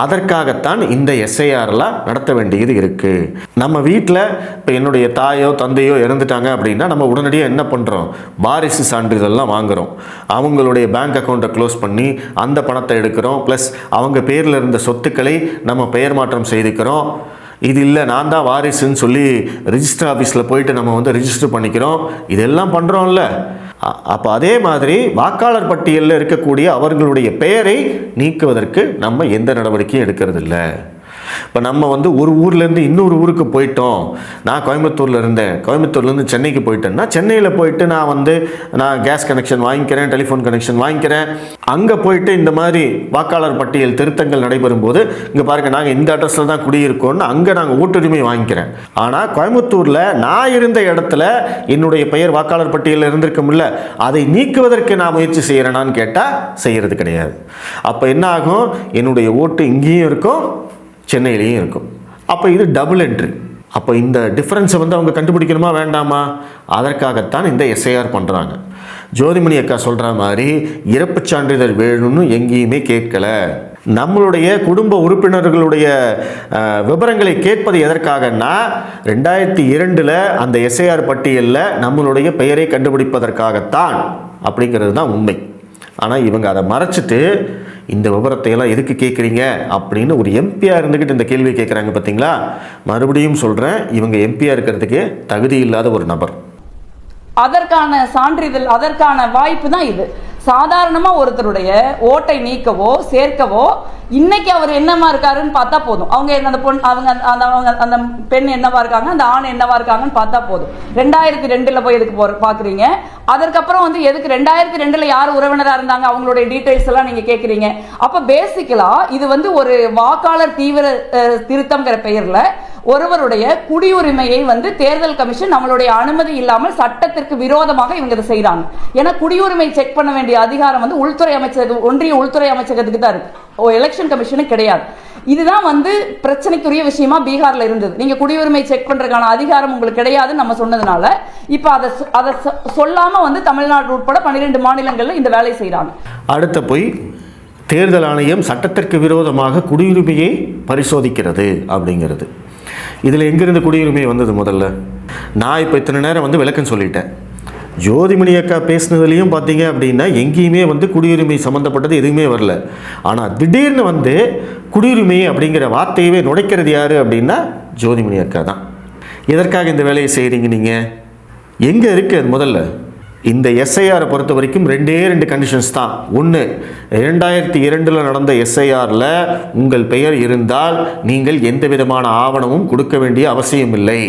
அதற்காகத்தான் இந்த எஸ்ஐஆர்லாம் நடத்த வேண்டியது இருக்குது. நம்ம வீட்டில் இப்போ என்னுடைய தாயோ தந்தையோ இறந்துட்டாங்க அப்படின்னா நம்ம உடனடியாக என்ன பண்ணுறோம்? வாரிசு சான்றிதழ்லாம் வாங்குகிறோம். அவங்களுடைய பேங்க் அக்கௌண்ட்டை க்ளோஸ் பண்ணி அந்த பணத்தை எடுக்கிறோம். ப்ளஸ் அவங்க பேரில் இருந்த சொத்துக்களை நம்ம பெயர் மாற்றம் செய்துக்கிறோம். இது இல்லை நான் தான் வாரிசுன்னு சொல்லி ரிஜிஸ்டர் ஆஃபீஸில் போயிட்டு நம்ம ரிஜிஸ்டர் பண்ணிக்கிறோம். இதெல்லாம் பண்ணுறோம்ல. அப்போ அதே மாதிரி வாக்காளர் பட்டியலில் இருக்கக்கூடிய அவர்களுடைய பெயரை நீக்குவதற்கு நம்ம எந்த நடவடிக்கையும் எடுக்கிறதில்ல. இப்போ நம்ம ஒரு ஊர்லேருந்து இன்னொரு ஊருக்கு போயிட்டோம். நான் கோயம்புத்தூரில் இருந்தேன், கோயம்புத்தூர்லேருந்து சென்னைக்கு போயிட்டேன்னா சென்னையில் போயிட்டு நான் கேஸ் கனெக்ஷன் வாங்கிக்கிறேன், டெலிஃபோன் கனெக்ஷன் வாங்கிக்கிறேன். அங்கே போயிட்டு இந்த மாதிரி வாக்காளர் பட்டியல் திருத்தங்கள் நடைபெறும் போது இங்கே பாருங்கள் நாங்கள் இந்த அட்ரஸில் தான் குடியிருக்கோம்னு அங்கே நாங்கள் ஓட்டுரிமை வாங்கிக்கிறேன். ஆனால் கோயம்புத்தூரில் நான் இருந்த இடத்துல என்னுடைய பெயர் வாக்காளர் பட்டியலில் இருந்திருக்கும்ல, அதை நீக்குவதற்கு நான் முயற்சி செய்கிறேனான்னு கேட்டால் செய்கிறது கிடையாது. அப்போ என்ன ஆகும்? என்னுடைய ஓட்டு இங்கேயும் இருக்கும், சென்னையிலையும் இருக்கும். அப்போ இது டபுள் என்ட்ரி. அப்போ இந்த டிஃப்ரென்ஸை அவங்க கண்டுபிடிக்கணுமா வேண்டாமா? அதற்காகத்தான் இந்த எஸ்ஐஆர் பண்ணுறாங்க. ஜோதிமணி அக்கா சொல்கிற மாதிரி இறப்புச் சான்றிதழ் வேணும்னு எங்கேயுமே கேட்கல. நம்மளுடைய குடும்ப உறுப்பினர்களுடைய விவரங்களை கேட்பது எதற்காகனா 2002ல் அந்த எஸ்ஐஆர் பட்டியலில் நம்மளுடைய பெயரை கண்டுபிடிப்பதற்காகத்தான் அப்படிங்கிறது தான் உண்மை. ஆனால் இவங்க அதை மறைச்சிட்டு இந்த விவரத்தையெல்லாம் எதுக்கு கேட்குறீங்க அப்படின்னு ஒரு எம்பியாக இருந்துக்கிட்டு இந்த கேள்வியை கேட்குறாங்க பார்த்தீங்களா. மறுபடியும் சொல்கிறேன், இவங்க எம்பியாக இருக்கிறதுக்கே தகுதி இல்லாத ஒரு நபர். அதற்கான சான்றிதழ், அதற்கான வாய்ப்பு தான் இது. சாதாரணமா ஒருத்தருடைய ஓட்டை நீக்கவோ சேர்க்கவோ இன்னைக்கு அவர் என்னமா இருக்காருன்னு பார்த்தா போதும். அவங்க அந்த பொண்ணு, அந்த பெண் என்னவா இருக்காங்க, அந்த ஆண் என்னவா இருக்காங்கன்னு பார்த்தா போதும். 2002 போய் எதுக்கு பாக்குறீங்க? அதற்கப்புறம் வந்து எதுக்கு 2002 யார் உறவினரா இருந்தாங்க அவங்களுடைய டீடைல்ஸ் எல்லாம் நீங்க கேக்குறீங்க? அப்ப பேசிக்கலா இது வந்து ஒரு வாக்காளர் தீவிர திருத்தம்ங்கிற பெயர்ல ஒருவருடைய குடியுரிமையை வந்து தேர்தல் கமிஷன் நம்மளுடைய அனுமதி இல்லாமல் சட்டத்திற்கு விரோதமாக இவங்க இதை செய்யறாங்க. ஏன்னா குடியுரிமை செக் பண்ண வேண்டிய அதிகாரம் வந்து உள்துறை அமைச்சகம், ஒன்றிய உள்துறை அமைச்சகத்துக்கு தான் இருக்கு, எலெக்ஷன் கமிஷனுக்கு கிடையாது. இதுதான் வந்து பிரச்சனைக்குரிய விஷயமா பீகார்ல இருந்தது. நீங்க குடியுரிமை செக் பண்றதுக்கான அதிகாரம் உங்களுக்கு கிடையாதுன்னு நம்ம சொன்னதுனால இப்ப அதை சொல்லாம வந்து தமிழ்நாடு உட்பட 12 மாநிலங்கள்ல இந்த வேலை செய்யறாங்க. அடுத்த போய் தேர்தல் ஆணையம் சட்டத்திற்கு விரோதமாக குடியுரிமையை பரிசோதிக்கிறது அப்படிங்கிறது. இதில் எங்கிருந்து குடியுரிமை வந்தது? முதல்ல நான் இப்போ இத்தனை நேரம் வந்து விளக்கம் சொல்லிட்டேன். ஜோதிமணி அக்கா பேசினதுலேயும் பார்த்தீங்க அப்படின்னா எங்கேயுமே வந்து குடியுரிமை சம்மந்தப்பட்டது எதுவுமே வரல. ஆனால் திடீர்னு வந்து குடியுரிமை அப்படிங்கிற வார்த்தையவே நுழைக்கிறது யார் அப்படின்னா ஜோதிமணி அக்கா தான். எதற்காக இந்த வேலையை செய்கிறீங்க நீங்கள்? எங்கே இருக்குது அது? முதல்ல இந்த எஸ்ஐஆரை பொறுத்த வரைக்கும் 2 கண்டிஷன்ஸ் தான். ஒன்று, 2002 நடந்த எஸ்ஐஆரில் உங்கள் பெயர் இருந்தால் நீங்கள் எந்த விதமான ஆவணமும் கொடுக்க வேண்டிய அவசியம் இல்லை.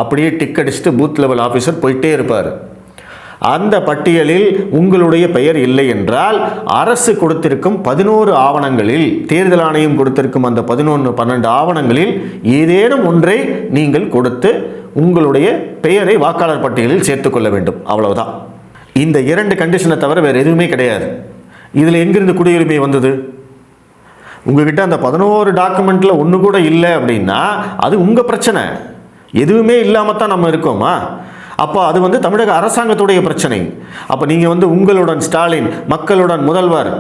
அப்படியே டிக் அடிச்சுட்டு பூத் லெவல் ஆஃபீஸர் போயிட்டே இருப்பார். அந்த பட்டியலில் உங்களுடைய பெயர் இல்லை என்றால் அரசு கொடுத்திருக்கும் 11 ஆவணங்களில், தேர்தல் ஆணையம் கொடுத்திருக்கும் அந்த 11-12 ஆவணங்களில் ஏதேனும் ஒன்றை நீங்கள் கொடுத்து உங்களுடைய பெயரை வாக்காளர் பட்டியலில் சேர்த்துக்கொள்ள வேண்டும். அவ்வளவுதான். இந்த 2 கண்டிஷனை தவிர வேறு எதுவுமே கிடையாது. இதில் எங்கிருந்து குடியுரிமை வந்தது? உங்ககிட்ட அந்த 11 டாக்குமெண்ட்டில் ஒன்று கூட இல்லை அப்படின்னா அது உங்கள் பிரச்சனை. எதுவுமே இல்லாமல் தான் நம்ம இருக்கோமா? அப்போ அது வந்து தமிழக அரசாங்கத்துடைய பிரச்சனை. அப்போ நீங்கள் வந்து உங்களுடன் ஸ்டாலின், மக்களுடன் முதல்வர்,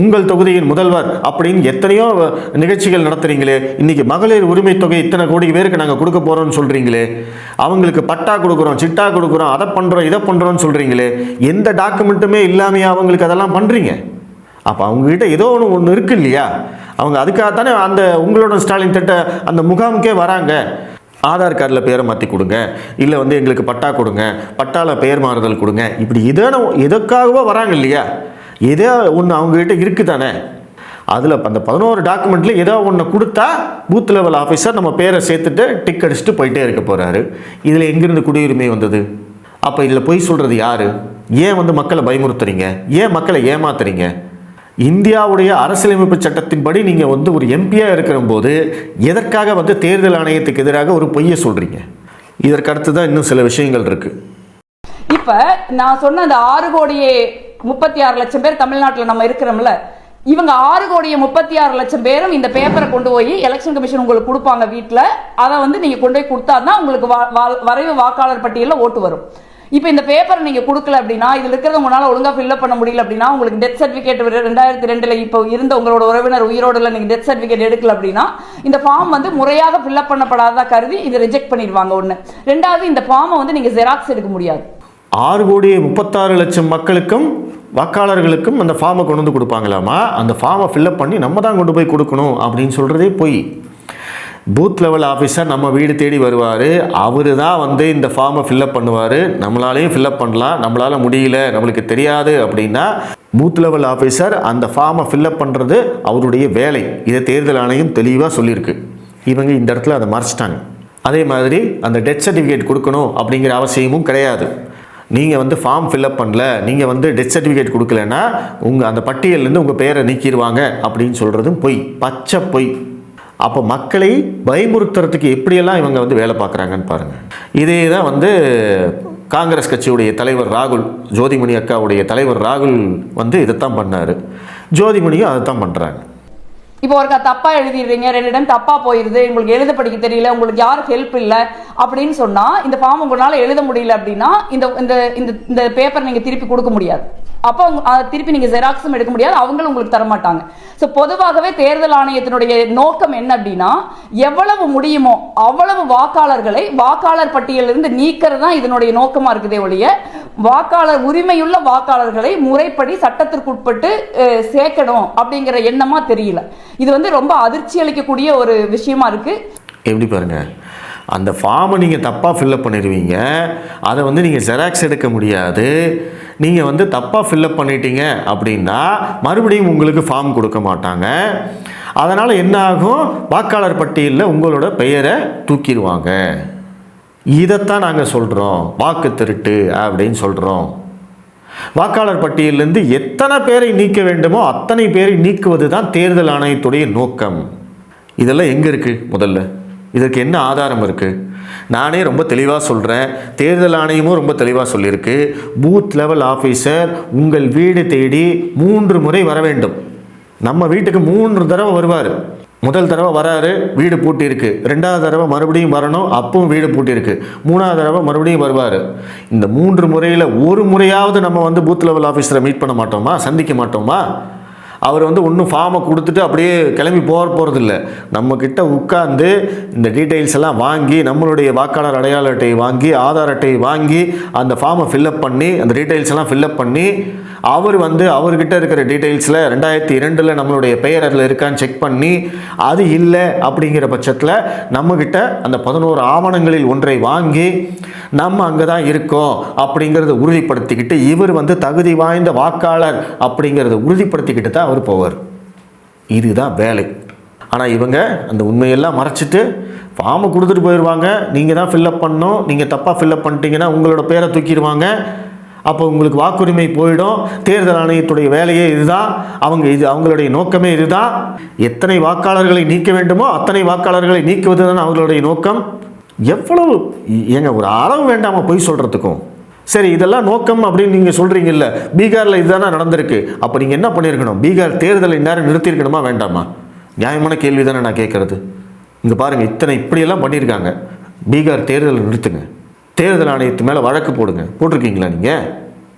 உங்கள் தொகுதியின் முதல்வர் அப்படின்னு எத்தனையோ நிகழ்ச்சிகள் நடத்துறீங்களே. இன்னைக்கு மகளிர் உரிமை தொகை இத்தனை கோடி பேருக்கு நாங்கள் கொடுக்க போகிறோம்னு சொல்கிறீங்களே, அவங்களுக்கு பட்டா கொடுக்குறோம், சிட்டா கொடுக்குறோம், அதை பண்ணுறோம், இதை பண்ணுறோன்னு சொல்கிறீங்களே. எந்த டாக்குமெண்ட்டுமே இல்லாமையே அவங்களுக்கு அதெல்லாம் பண்ணுறீங்க. அப்போ அவங்ககிட்ட ஏதோ ஒன்று இருக்கு இல்லையா? அவங்க அதுக்காகத்தானே அந்த உங்களோட ஸ்டாலின் திட்ட அந்த முகாமுக்கே வராங்க. ஆதார் கார்டில் பேரை மாற்றி கொடுங்க, இல்லை வந்து எங்களுக்கு பட்டா கொடுங்க, பட்டாவில் பெயர் மாறுதல் கொடுங்க, இப்படி எதற்காகவோ வராங்க இல்லையா? ஏதோ ஒன்று அவங்ககிட்ட இருக்குது தானே. அதில் அந்த 11 டாக்குமெண்ட்டில் ஏதோ ஒன்று கொடுத்தா பூத் லெவல் ஆஃபீஸர் நம்ம பேரை சேர்த்துட்டு டிக் அடிச்சுட்டு போயிட்டே இருக்க போகிறாரு. இதில் எங்கேருந்து குடியுரிமை வந்தது? அப்போ இதில் பொய் சொல்கிறது யார்? ஏன் வந்து மக்களை பயமுறுத்துறீங்க? ஏன் மக்களை ஏமாத்துறீங்க? இந்தியாவுடைய அரசியலமைப்பு சட்டத்தின்படி நீங்கள் வந்து ஒரு எம்பியாக இருக்கிற போது எதற்காக வந்து தேர்தல் ஆணையத்துக்கு எதிராக ஒரு பொய்யை சொல்கிறீங்க? இதற்கு அடுத்து தான் இன்னும் சில விஷயங்கள் இருக்குது. இப்போ நான் சொன்ன அந்த 6,36,00,000 பேர் தமிழ்நாட்டில் நம்ம இருக்கிறோம்ல, இவங்க 6,36,00,000 பேரும் இந்த பேப்பரை கொண்டு போய் எலெக்ஷன் கமிஷன் உங்களுக்கு கொடுப்பாங்க வீட்டில். அதை வந்து நீங்கள் கொண்டு போய் கொடுத்தா தான் உங்களுக்கு வரைவு வாக்காளர் பட்டியலில் ஓட்டு வரும். இப்போ இந்த பேப்பரை நீங்கள் கொடுக்கல அப்படின்னா, இதில் இருக்கிறத உங்களால் ஒழுங்காக ஃபில்அப் பண்ண முடியல அப்படின்னா, உங்களுக்கு டெத் சர்டிஃபிகேட் 2002 இப்போ இருந்த உங்களோட உறவினர் உயிரோடுல நீங்கள் டெத் சர்டிஃபிகேட் எடுக்கல அப்படின்னா இந்த ஃபார்ம் வந்து முறையாக ஃபில்அப் பண்ணப்படாதா கருதி இதை ரிஜெக்ட் பண்ணிடுவாங்க. ஒன்று. ரெண்டாவது, இந்த ஃபார்மை வந்து நீங்கள் ஜெராக்ஸ் எடுக்க முடியாது. 6,36,00,000 மக்களுக்கும் வாக்காளர்களுக்கும் அந்த ஃபார்மை கொண்டு வந்து கொடுப்பாங்களாமா? அந்த ஃபார்மை ஃபில்அப் பண்ணி நம்ம தான் கொண்டு போய் கொடுக்கணும் அப்படின்னு சொல்கிறதே போய். பூத் லெவல் ஆஃபீஸர் நம்ம வீடு தேடி வருவார். அவர் தான் வந்து இந்த ஃபார்மை ஃபில்அப் பண்ணுவார். நம்மளாலையும் ஃபில்அப் பண்ணலாம், நம்மளால் முடியல, நம்மளுக்கு தெரியாது அப்படின்னா பூத் லெவல் ஆஃபீஸர் அந்த ஃபார்மை ஃபில்அப் பண்ணுறது அவருடைய வேலை. இதை தேர்தல் ஆணையம் தெளிவாக சொல்லியிருக்கு. இவங்க இந்த இடத்துல அதை மறைச்சிட்டாங்க. அதே மாதிரி அந்த டெத் சர்டிஃபிகேட் கொடுக்கணும் அப்படிங்கிற அவசியமும் கிடையாது. நீங்கள் வந்து ஃபார்ம் ஃபில்அப் பண்ணல, நீங்கள் வந்து டெத் சர்டிஃபிகேட் கொடுக்கலன்னா உங்கள் அந்த பட்டியலேருந்து உங்கள் பேரை நீக்கிடுவாங்க அப்படின்னு சொல்கிறதும் பொய், பச்சை பொய். அப்போ மக்களை பயமுறுத்துறதுக்கு எப்படியெல்லாம் இவங்க வந்து வேலை பார்க்குறாங்கன்னு பாருங்கள். இதே தான் வந்து காங்கிரஸ் கட்சியுடைய தலைவர் ராகுல், ஜோதிமணி அக்காவுடைய தலைவர் ராகுல் வந்து இதைத்தான் பண்ணார். ஜோதிமணியும் அதை தான் பண்ணுறாங்க. இப்போ ஒருக்கா தப்பா எழுதிடுறீங்க, 2 டைம் தப்பா போயிருது, உங்களுக்கு எழுத படிக்க தெரியல, உங்களுக்கு யாரும் ஹெல்ப் இல்லை அப்படின்னு சொன்னா இந்த ஃபார்ம் உங்களால எழுத முடியல அப்படின்னா இந்த பேப்பர் நீங்க திருப்பி கொடுக்க முடியாது. அப்போ திருப்பி நீங்க ஜெராக்ஸும் எடுக்க முடியாது, அவங்களும் உங்களுக்கு தர மாட்டாங்க. ஸோ பொதுவாகவே தேர்தல் ஆணையத்தினுடைய நோக்கம் என்ன அப்படின்னா, எவ்வளவு முடியுமோ அவ்வளவு வாக்காளர்களை வாக்காளர் பட்டியலிருந்து நீக்கிறது தான் இதனுடைய நோக்கமா இருக்குதே ஒழிய வாக்காளர் உரிமையுள்ள வாக்காளர்களை முறைப்படி சட்டத்திற்குட்பட்டு சேர்க்கணும் அப்படிங்கிற எண்ணமா தெரியல. இது வந்து ரொம்ப அதிர்ச்சி அளிக்கக்கூடிய ஒரு விஷயமா இருக்கு. எப்படி பாருங்க, அந்த ஃபார்மை நீங்கள் தப்பாக ஃபில்லப் பண்ணிடுவீங்க, அதை வந்து நீங்கள் ஜெராக்ஸ் எடுக்க முடியாது. நீங்கள் வந்து தப்பாக ஃபில்லப் பண்ணிட்டீங்க அப்படின்னா மறுபடியும் உங்களுக்கு ஃபார்ம் கொடுக்க மாட்டாங்க. அதனால் என்ன ஆகும், வாக்காளர் பட்டியலில் உங்களோட பெயரை தூக்கிடுவாங்க. இதைத்தான் நாங்கள் சொல்கிறோம் வாக்கு திருட்டு அப்படின்னு சொல்கிறோம். வாக்காளர் பட்டியலிருந்து எத்தனை பேரை நீக்க வேண்டுமோ அத்தனை பேரை நீக்குவது தான் தேர்தல் ஆணையத்துடைய நோக்கம். இதெல்லாம் எங்கே இருக்குது? முதல்ல இதற்கு என்ன ஆதாரம் இருக்குது? நானே ரொம்ப தெளிவாக சொல்கிறேன், தேர்தல் ஆணையமும் ரொம்ப தெளிவாக சொல்லியிருக்கு. பூத் லெவல் ஆஃபீஸர் உங்கள் வீடு தேடி 3 முறை வர வேண்டும். நம்ம வீட்டுக்கு 3 தடவை வருவார். முதல் தடவை வராரு, வீடு பூட்டியிருக்கு. 2வது தடவை மறுபடியும் வரணும், அப்பவும் வீடு பூட்டியிருக்கு. 3வது தடவை மறுபடியும் வருவார். இந்த 3 முறையில் ஒரு முறையாவது நம்ம வந்து பூத் லெவல் ஆஃபீஸரை மீட் பண்ண மாட்டோமா, சந்திக்க மாட்டோமா? அவர் வந்து ஒன்றும் ஃபார்மை கொடுத்துட்டு அப்படியே கிளம்பி போகிறதில்ல. நம்மக்கிட்ட உட்கார்ந்து இந்த டீட்டெயில்ஸ் எல்லாம் வாங்கி, நம்மளுடைய வாக்காளர் அடையாள அட்டையை வாங்கி, ஆதார் அட்டையை வாங்கி, அந்த ஃபார்மை ஃபில்லப் பண்ணி, அந்த டீட்டெயில்ஸ் எல்லாம் ஃபில்லப் பண்ணி, அவர் வந்து அவர்கிட்ட இருக்கிற டீட்டெயில்ஸில் 2002 நம்மளுடைய பெயர் அதில் இருக்கான்னு செக் பண்ணி, அது இல்லை அப்படிங்கிற பட்சத்தில் நம்மக்கிட்ட அந்த 11 ஆவணங்களில் ஒன்றை வாங்கி நம்ம அங்கே தான் இருக்கோம் அப்படிங்கிறத உறுதிப்படுத்திக்கிட்டு, இவர் வந்து தகுதி வாய்ந்த வாக்காளர் அப்படிங்கிறத உறுதிப்படுத்திக்கிட்டு தான் அவர் போவார். இதுதான் வேலை. ஆனால் இவங்க அந்த உண்மையெல்லாம் மறைச்சிட்டு ஃபார்மை கொடுத்துட்டு போயிடுவாங்க. நீங்கள் தான் ஃபில்லப் பண்ணணும், நீங்கள் தப்பாக ஃபில்லப் பண்ணிட்டீங்கன்னா உங்களோட பேரை தூக்கிடுவாங்க. அப்போ உங்களுக்கு வாக்குரிமை போயிடும். தேர்தல் ஆணையத்துடைய வேலையே இதுதான், அவங்களுடைய நோக்கமே இதுதான். எத்தனை வாக்காளர்களை நீக்க வேண்டுமோ அத்தனை வாக்காளர்களை நீக்குவது தான் அவங்களுடைய நோக்கம். எவ்வளவு ஏங்க ஒரு அளவு வேண்டாமா பொய் சொல்கிறதுக்கும்? சரி, இதெல்லாம் நோக்கம் அப்படின்னு நீங்கள் சொல்கிறீங்கல்ல, பீகாரில் இதுதானே நடந்திருக்கு. அப்போ நீங்கள் என்ன பண்ணியிருக்கணும்? பீகார் தேர்தலை நேரம் நிறுத்தியிருக்கணுமா வேண்டாமா? நியாயமான கேள்வி தானே நான் கேட்குறது. இங்கே பாருங்கள், இப்படியெல்லாம் பண்ணியிருக்காங்க. பீகார் தேர்தலை நிறுத்துங்க, தேர்தல் ஆணையத்து மேலே வழக்கு போடுங்க. போட்டிருக்கீங்களா நீங்கள்?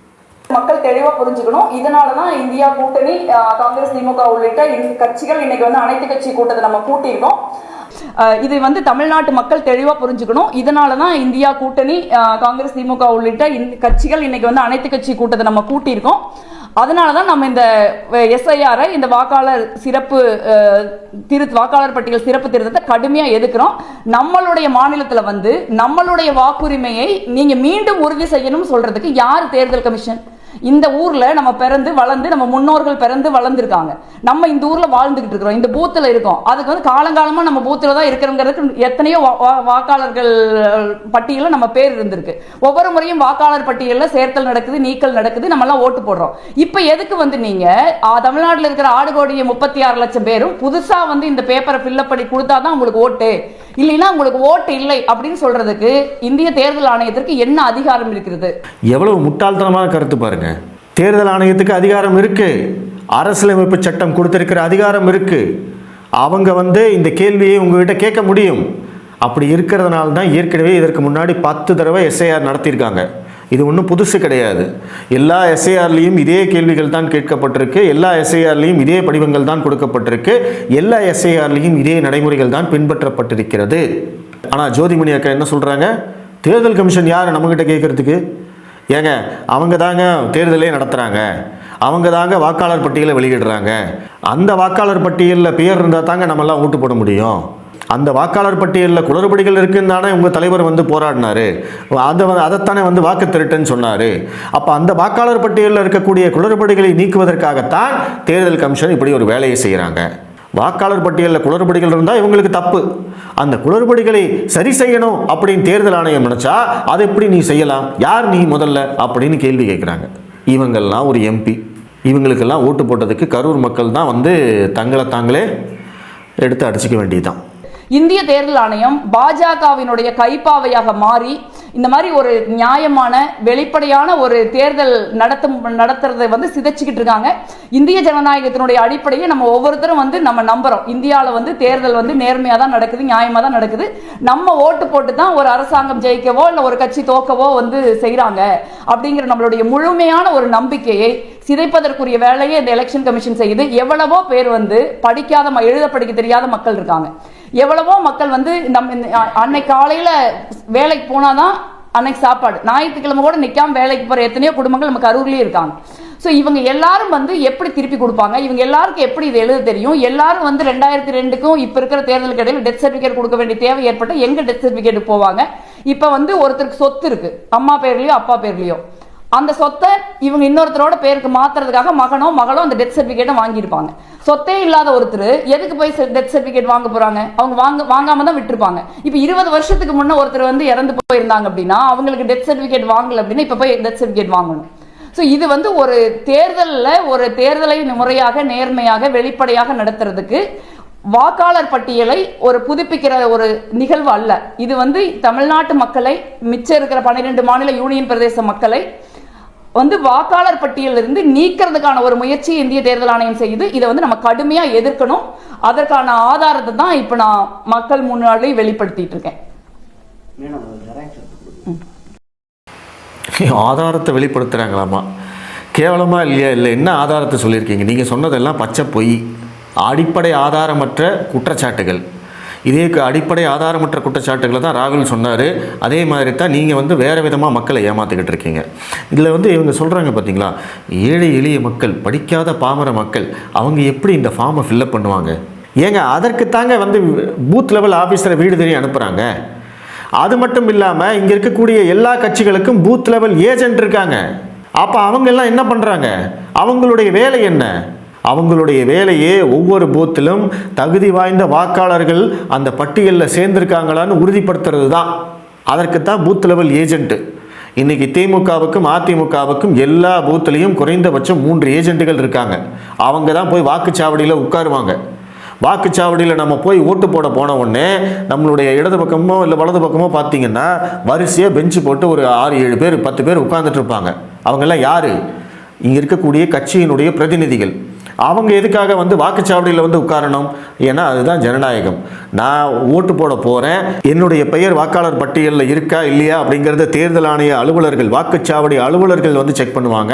மக்கள் தெளிவா புரிஞ்சுக்கணும். இதனாலதான் இந்தியா கூட்டணி, காங்கிரஸ், திமுக உள்ளிட்ட கட்சிகள் இன்னைக்கு வந்து அனைத்து கட்சி கூட்டத்தை நம்ம கூட்டியிருக்கோம். இதை வந்து தமிழ்நாட்டு மக்கள் தெளிவா புரிஞ்சுக்கணும். இதனாலதான் இந்தியா கூட்டணி, காங்கிரஸ், திமுக உள்ளிட்ட கட்சிகள் இன்னைக்கு வந்து அனைத்து கட்சி கூட்டத்தை நம்ம கூட்டியிருக்கோம். அதனாலதான் நம்ம இந்த SIR, இந்த வாக்காளர் சிறப்பு வாக்காளர் பட்டியல் சிறப்பு திருத்தத்தை கடுமையா எதிர்க்கிறோம். நம்மளுடைய மாநிலத்துல வந்து நம்மளுடைய வாக்குரிமையை நீங்க மீண்டும் உறுதி செய்யணும் சொல்றதுக்கு யார் தேர்தல் கமிஷன்? இந்த ஊர்ல நம்ம பிறந்து வளர்ந்து, நம்ம முன்னோர்கள் பிறந்து வளர்ந்துருக்காங்க. நம்ம இந்த ஊர்ல வாழ்ந்துகிட்டு இருக்கிறோம், இந்த பூத்துல இருக்கோம். அதுக்கு வந்து காலங்காலமா நம்ம பூத்துல தான் இருக்கிறோங்கிறதுக்கு எத்தனையோ வாக்காளர்கள் பட்டியல நம்ம பேர் இருந்திருக்கு. ஒவ்வொரு முறையும் வாக்காளர் பட்டியலில் சேர்த்தல் நடக்குது, நீக்கல் நடக்குது, நம்ம எல்லாம் ஓட்டு போடுறோம். இப்ப எதுக்கு வந்து நீங்க தமிழ்நாட்டில் இருக்கிற 6,36 லட்சம் பேரும் புதுசா வந்து இந்த பேப்பரை ஃபில்லப் பண்ணி கொடுத்தாதான் உங்களுக்கு ஓட்டு, இல்லைன்னா உங்களுக்கு ஓட்டு இல்லை அப்படின்னு சொல்றதுக்கு இந்திய தேர்தல் ஆணையத்திற்கு என்ன அதிகாரம் இருக்கிறது? எவ்வளவு முட்டாள்தனமான கருத்து பாருங்க. தேர்தல் ஆணையத்துக்கு அதிகாரம் இருக்கு, அரசியலமைப்பு சட்டம் கொடுத்திருக்கிற அதிகாரம் இருக்கு. அவங்க வந்து இந்த கேள்வியை உங்ககிட்ட கேட்க முடியும். அப்படி இருக்கிறதுனால தான் ஏற்கனவே இதற்கு முன்னாடி 10 தடவை SIR நடத்தியிருக்காங்க. இது ஒன்றும் புதுசு கிடையாது. எல்லா SIRலையும் இதே கேள்விகள் தான் கேட்கப்பட்டிருக்கு, எல்லா SIRலையும் இதே படிவங்கள் தான் கொடுக்கப்பட்டிருக்கு, எல்லா SIRலையும் இதே நடைமுறைகள் தான் பின்பற்றப்பட்டிருக்கிறது. ஆனால் ஜோதிமணி அக்கா என்ன சொல்கிறாங்க? தேர்தல் கமிஷன் யார் நம்மகிட்ட கேட்குறதுக்கு? ஏங்க, அவங்க தாங்க தேர்தலே நடத்துகிறாங்க, அவங்க தாங்க வாக்காளர் பட்டியலை வெளியிடுறாங்க. அந்த வாக்காளர் பட்டியலில் பேர் இருந்தால் தாங்க நம்மெல்லாம் ஓட்டு போட முடியும். அந்த வாக்காளர் பட்டியலில் குளறுபடிகள் இருக்குன்னு தானே உங்கள் தலைவர் வந்து போராடினார். அதைத்தானே வந்து வாக்கு திருட்டுன்னு சொன்னார். அப்போ அந்த வாக்காளர் பட்டியலில் இருக்கக்கூடிய குளறுபடிகளை நீக்குவதற்காகத்தான் தேர்தல் கமிஷன் இப்படி ஒரு வேலையை செய்கிறாங்க. வாக்காளர் பட்டியலில் குளறுபடிகள் இருந்தால் இவங்களுக்கு தப்பு. அந்த குளறுபடிகளை சரி செய்யணும் அப்படின்னு தேர்தல் ஆணையம் நினச்சா அதை எப்படி நீ செய்யலாம்? யார் நீ முதல்ல அப்படின்னு கேள்வி கேட்குறாங்க. இவங்கெல்லாம் ஒரு MP. இவங்களுக்கெல்லாம் ஓட்டு போட்டதுக்கு கரூர் மக்கள் தான் வந்து தங்களை தாங்களே எடுத்து அடிச்சுக்க வேண்டியதுதான். இந்திய தேர்தல் ஆணையம் பாஜகவினுடைய கைப்பாவையாக மாறி இந்த மாதிரி ஒரு நியாயமான வெளிப்படையான ஒரு தேர்தல் நடத்துறதை வந்து சிதைச்சிக்கிட்டு இருக்காங்க. இந்திய ஜனநாயகத்தினுடைய அடிப்படையை நம்ம ஒவ்வொருத்தரும் வந்து நம்ம நம்புறோம். இந்தியாவில் வந்து தேர்தல் வந்து நேர்மையாக தான் நடக்குது, நியாயமாக தான் நடக்குது. நம்ம ஓட்டு போட்டு தான் ஒரு அரசாங்கம் ஜெயிக்கவோ இல்லை ஒரு கட்சி தோக்கவோ வந்து செய்கிறாங்க அப்படிங்கிற நம்மளுடைய முழுமையான ஒரு நம்பிக்கையை சிதைப்பதற்குரிய வேலையை இந்த எலெக்ஷன் கமிஷன் செய்யுது. எவ்வளவோ பேர் வந்து படிக்காத, எழுத படிக்க தெரியாத மக்கள் இருக்காங்க. எவ்வளவோ மக்கள் வந்து அன்னைக்கு காலையில வேலைக்கு போனாதான் அன்னைக்கு சாப்பாடு, ஞாயிற்றுக்கிழமை கூட நிக்காம வேலைக்கு போற எத்தனையோ குடும்பங்கள் நமக்கு அரூர்லயே இருக்காங்க. ஸோ இவங்க எல்லாரும் வந்து எப்படி திருப்பி கொடுப்பாங்க, இவங்க எல்லாருக்கும் எப்படி இது எழுத தெரியும்? எல்லாரும் வந்து 2002க்கும் இப்ப இருக்கிற தேர்தலுக்கு இடையில டெத் சர்டிபிகேட் கொடுக்க வேண்டிய தேவை ஏற்பட்ட எங்க டெத் சர்டிபிகேட் போவாங்க? இப்ப வந்து ஒருத்தருக்கு சொத்து இருக்கு, அம்மா பேர்லயோ அப்பா பேர்லயோ, அந்த சொத்தை இவங்க இன்னொருத்தரோட பேருக்கு மாத்துறதுக்காக மகனோ மகளோ அந்த டெத் சர்டிபிகேட்டை வாங்கியிருப்பாங்க. சொத்தே இல்லாத ஒருத்தர் எதுக்கு போய் டெத் சர்டிபிகேட் வாங்க போறாங்க? அவங்க வாங்காம தான் விட்டுருப்பாங்க. இப்ப 20 வருஷத்துக்கு முன்ன ஒருத்தர் வந்து இறந்து போயிருந்தாங்க அப்படின்னா அவங்களுக்கு டெத் சர்டிபிகேட் வாங்கல அப்படின்னா இப்ப போய் டெத் சர்டிபிகேட் வாங்கணும். ஸோ இது வந்து ஒரு தேர்தலை முறையாக நேர்மையாக வெளிப்படையாக நடத்துறதுக்கு வாக்காளர் பட்டியலை ஒரு புதுப்பிக்கிற ஒரு நிகழ்வு அல்ல. இது வந்து தமிழ்நாட்டு மக்களை, மிச்சம் இருக்கிற 12 மாநில யூனியன் பிரதேச மக்களை வந்து வாக்காளர் பட்டியலில் இருந்து நீக்கிறதுக்கான ஒரு முயற்சி இந்திய தேர்தல் ஆணையம் செய்யுது. இதை வந்து நம்ம கடுமையா எதிர்க்கணும். அதற்கான ஆதாரத்தை தான் இப்ப நான் மக்கள் முன்னாடி வெளிப்படுத்திட்டு இருக்கேன். ஆதாரத்தை வெளிப்படுத்துறாங்களாமா? கேவலமா இல்லையா? இல்லை, என்ன ஆதாரத்தை சொல்லியிருக்கீங்க? நீங்கள் சொன்னதெல்லாம் பச்சை பொய், அடிப்படை ஆதாரமற்ற குற்றச்சாட்டுகள். இதே அடிப்படை ஆதாரமற்ற குற்றச்சாட்டுகளை தான் ராகுல் சொன்னார். அதே மாதிரி தான் நீங்கள் வந்து வேறு விதமாக மக்களை ஏமாற்றிக்கிட்டு இருக்கீங்க. இதில் வந்து இவங்க சொல்கிறாங்க பார்த்தீங்களா, ஏழை எளிய மக்கள், படிக்காத பாமர மக்கள், அவங்க எப்படி இந்த ஃபார்மை ஃபில்லப் பண்ணுவாங்க? ஏங்க, அதற்கு தாங்க வந்து பூத் லெவல் ஆஃபீஸரை வீடு தேடி அனுப்புகிறாங்க. அது மட்டும் இல்லாமல் இங்கே இருக்கக்கூடிய எல்லா கட்சிகளுக்கும் பூத் லெவல் ஏஜென்ட் இருக்காங்க. அப்போ அவங்கெல்லாம் என்ன பண்ணுறாங்க? அவங்களுடைய வேலை என்ன? அவங்களுடைய வேலையே ஒவ்வொரு பூத்திலும் தகுதி வாய்ந்த வாக்காளர்கள் அந்த பட்டியலில் சேர்ந்திருக்காங்களான்னு உறுதிப்படுத்துறது தான். அதற்கு தான் பூத் லெவல் ஏஜென்ட்டு. இன்றைக்கி திமுகவுக்கும் அதிமுகவுக்கும் எல்லா பூத்துலேயும் குறைந்தபட்சம் 3 ஏஜென்ட்டுகள் இருக்காங்க. அவங்க தான் போய் வாக்குச்சாவடியில் உட்காருவாங்க. வாக்குச்சாவடியில் நம்ம போய் ஓட்டு போட போன உடனே நம்மளுடைய இடது பக்கமோ இல்லை வலது பக்கமோ பார்த்தீங்கன்னா வரிசையாக பெஞ்சு போட்டு ஒரு 6-7 பேர் 10 பேர் உட்கார்ந்துட்டு இருப்பாங்க. அவங்கெல்லாம் யார்? இங்கே இருக்கக்கூடிய கட்சியினுடைய பிரதிநிதிகள். அவங்க எதுக்காக வந்து வாக்குச்சாவடியில் வந்து உட்காரணும்? ஏன்னா அதுதான் ஜனநாயகம். நான் ஓட்டு போட போகிறேன், என்னுடைய பெயர் வாக்காளர் பட்டியலில் இருக்கா இல்லையா அப்படிங்கிறத தேர்தல் ஆணைய அலுவலர்கள், வாக்குச்சாவடி அலுவலர்கள் வந்து செக் பண்ணுவாங்க.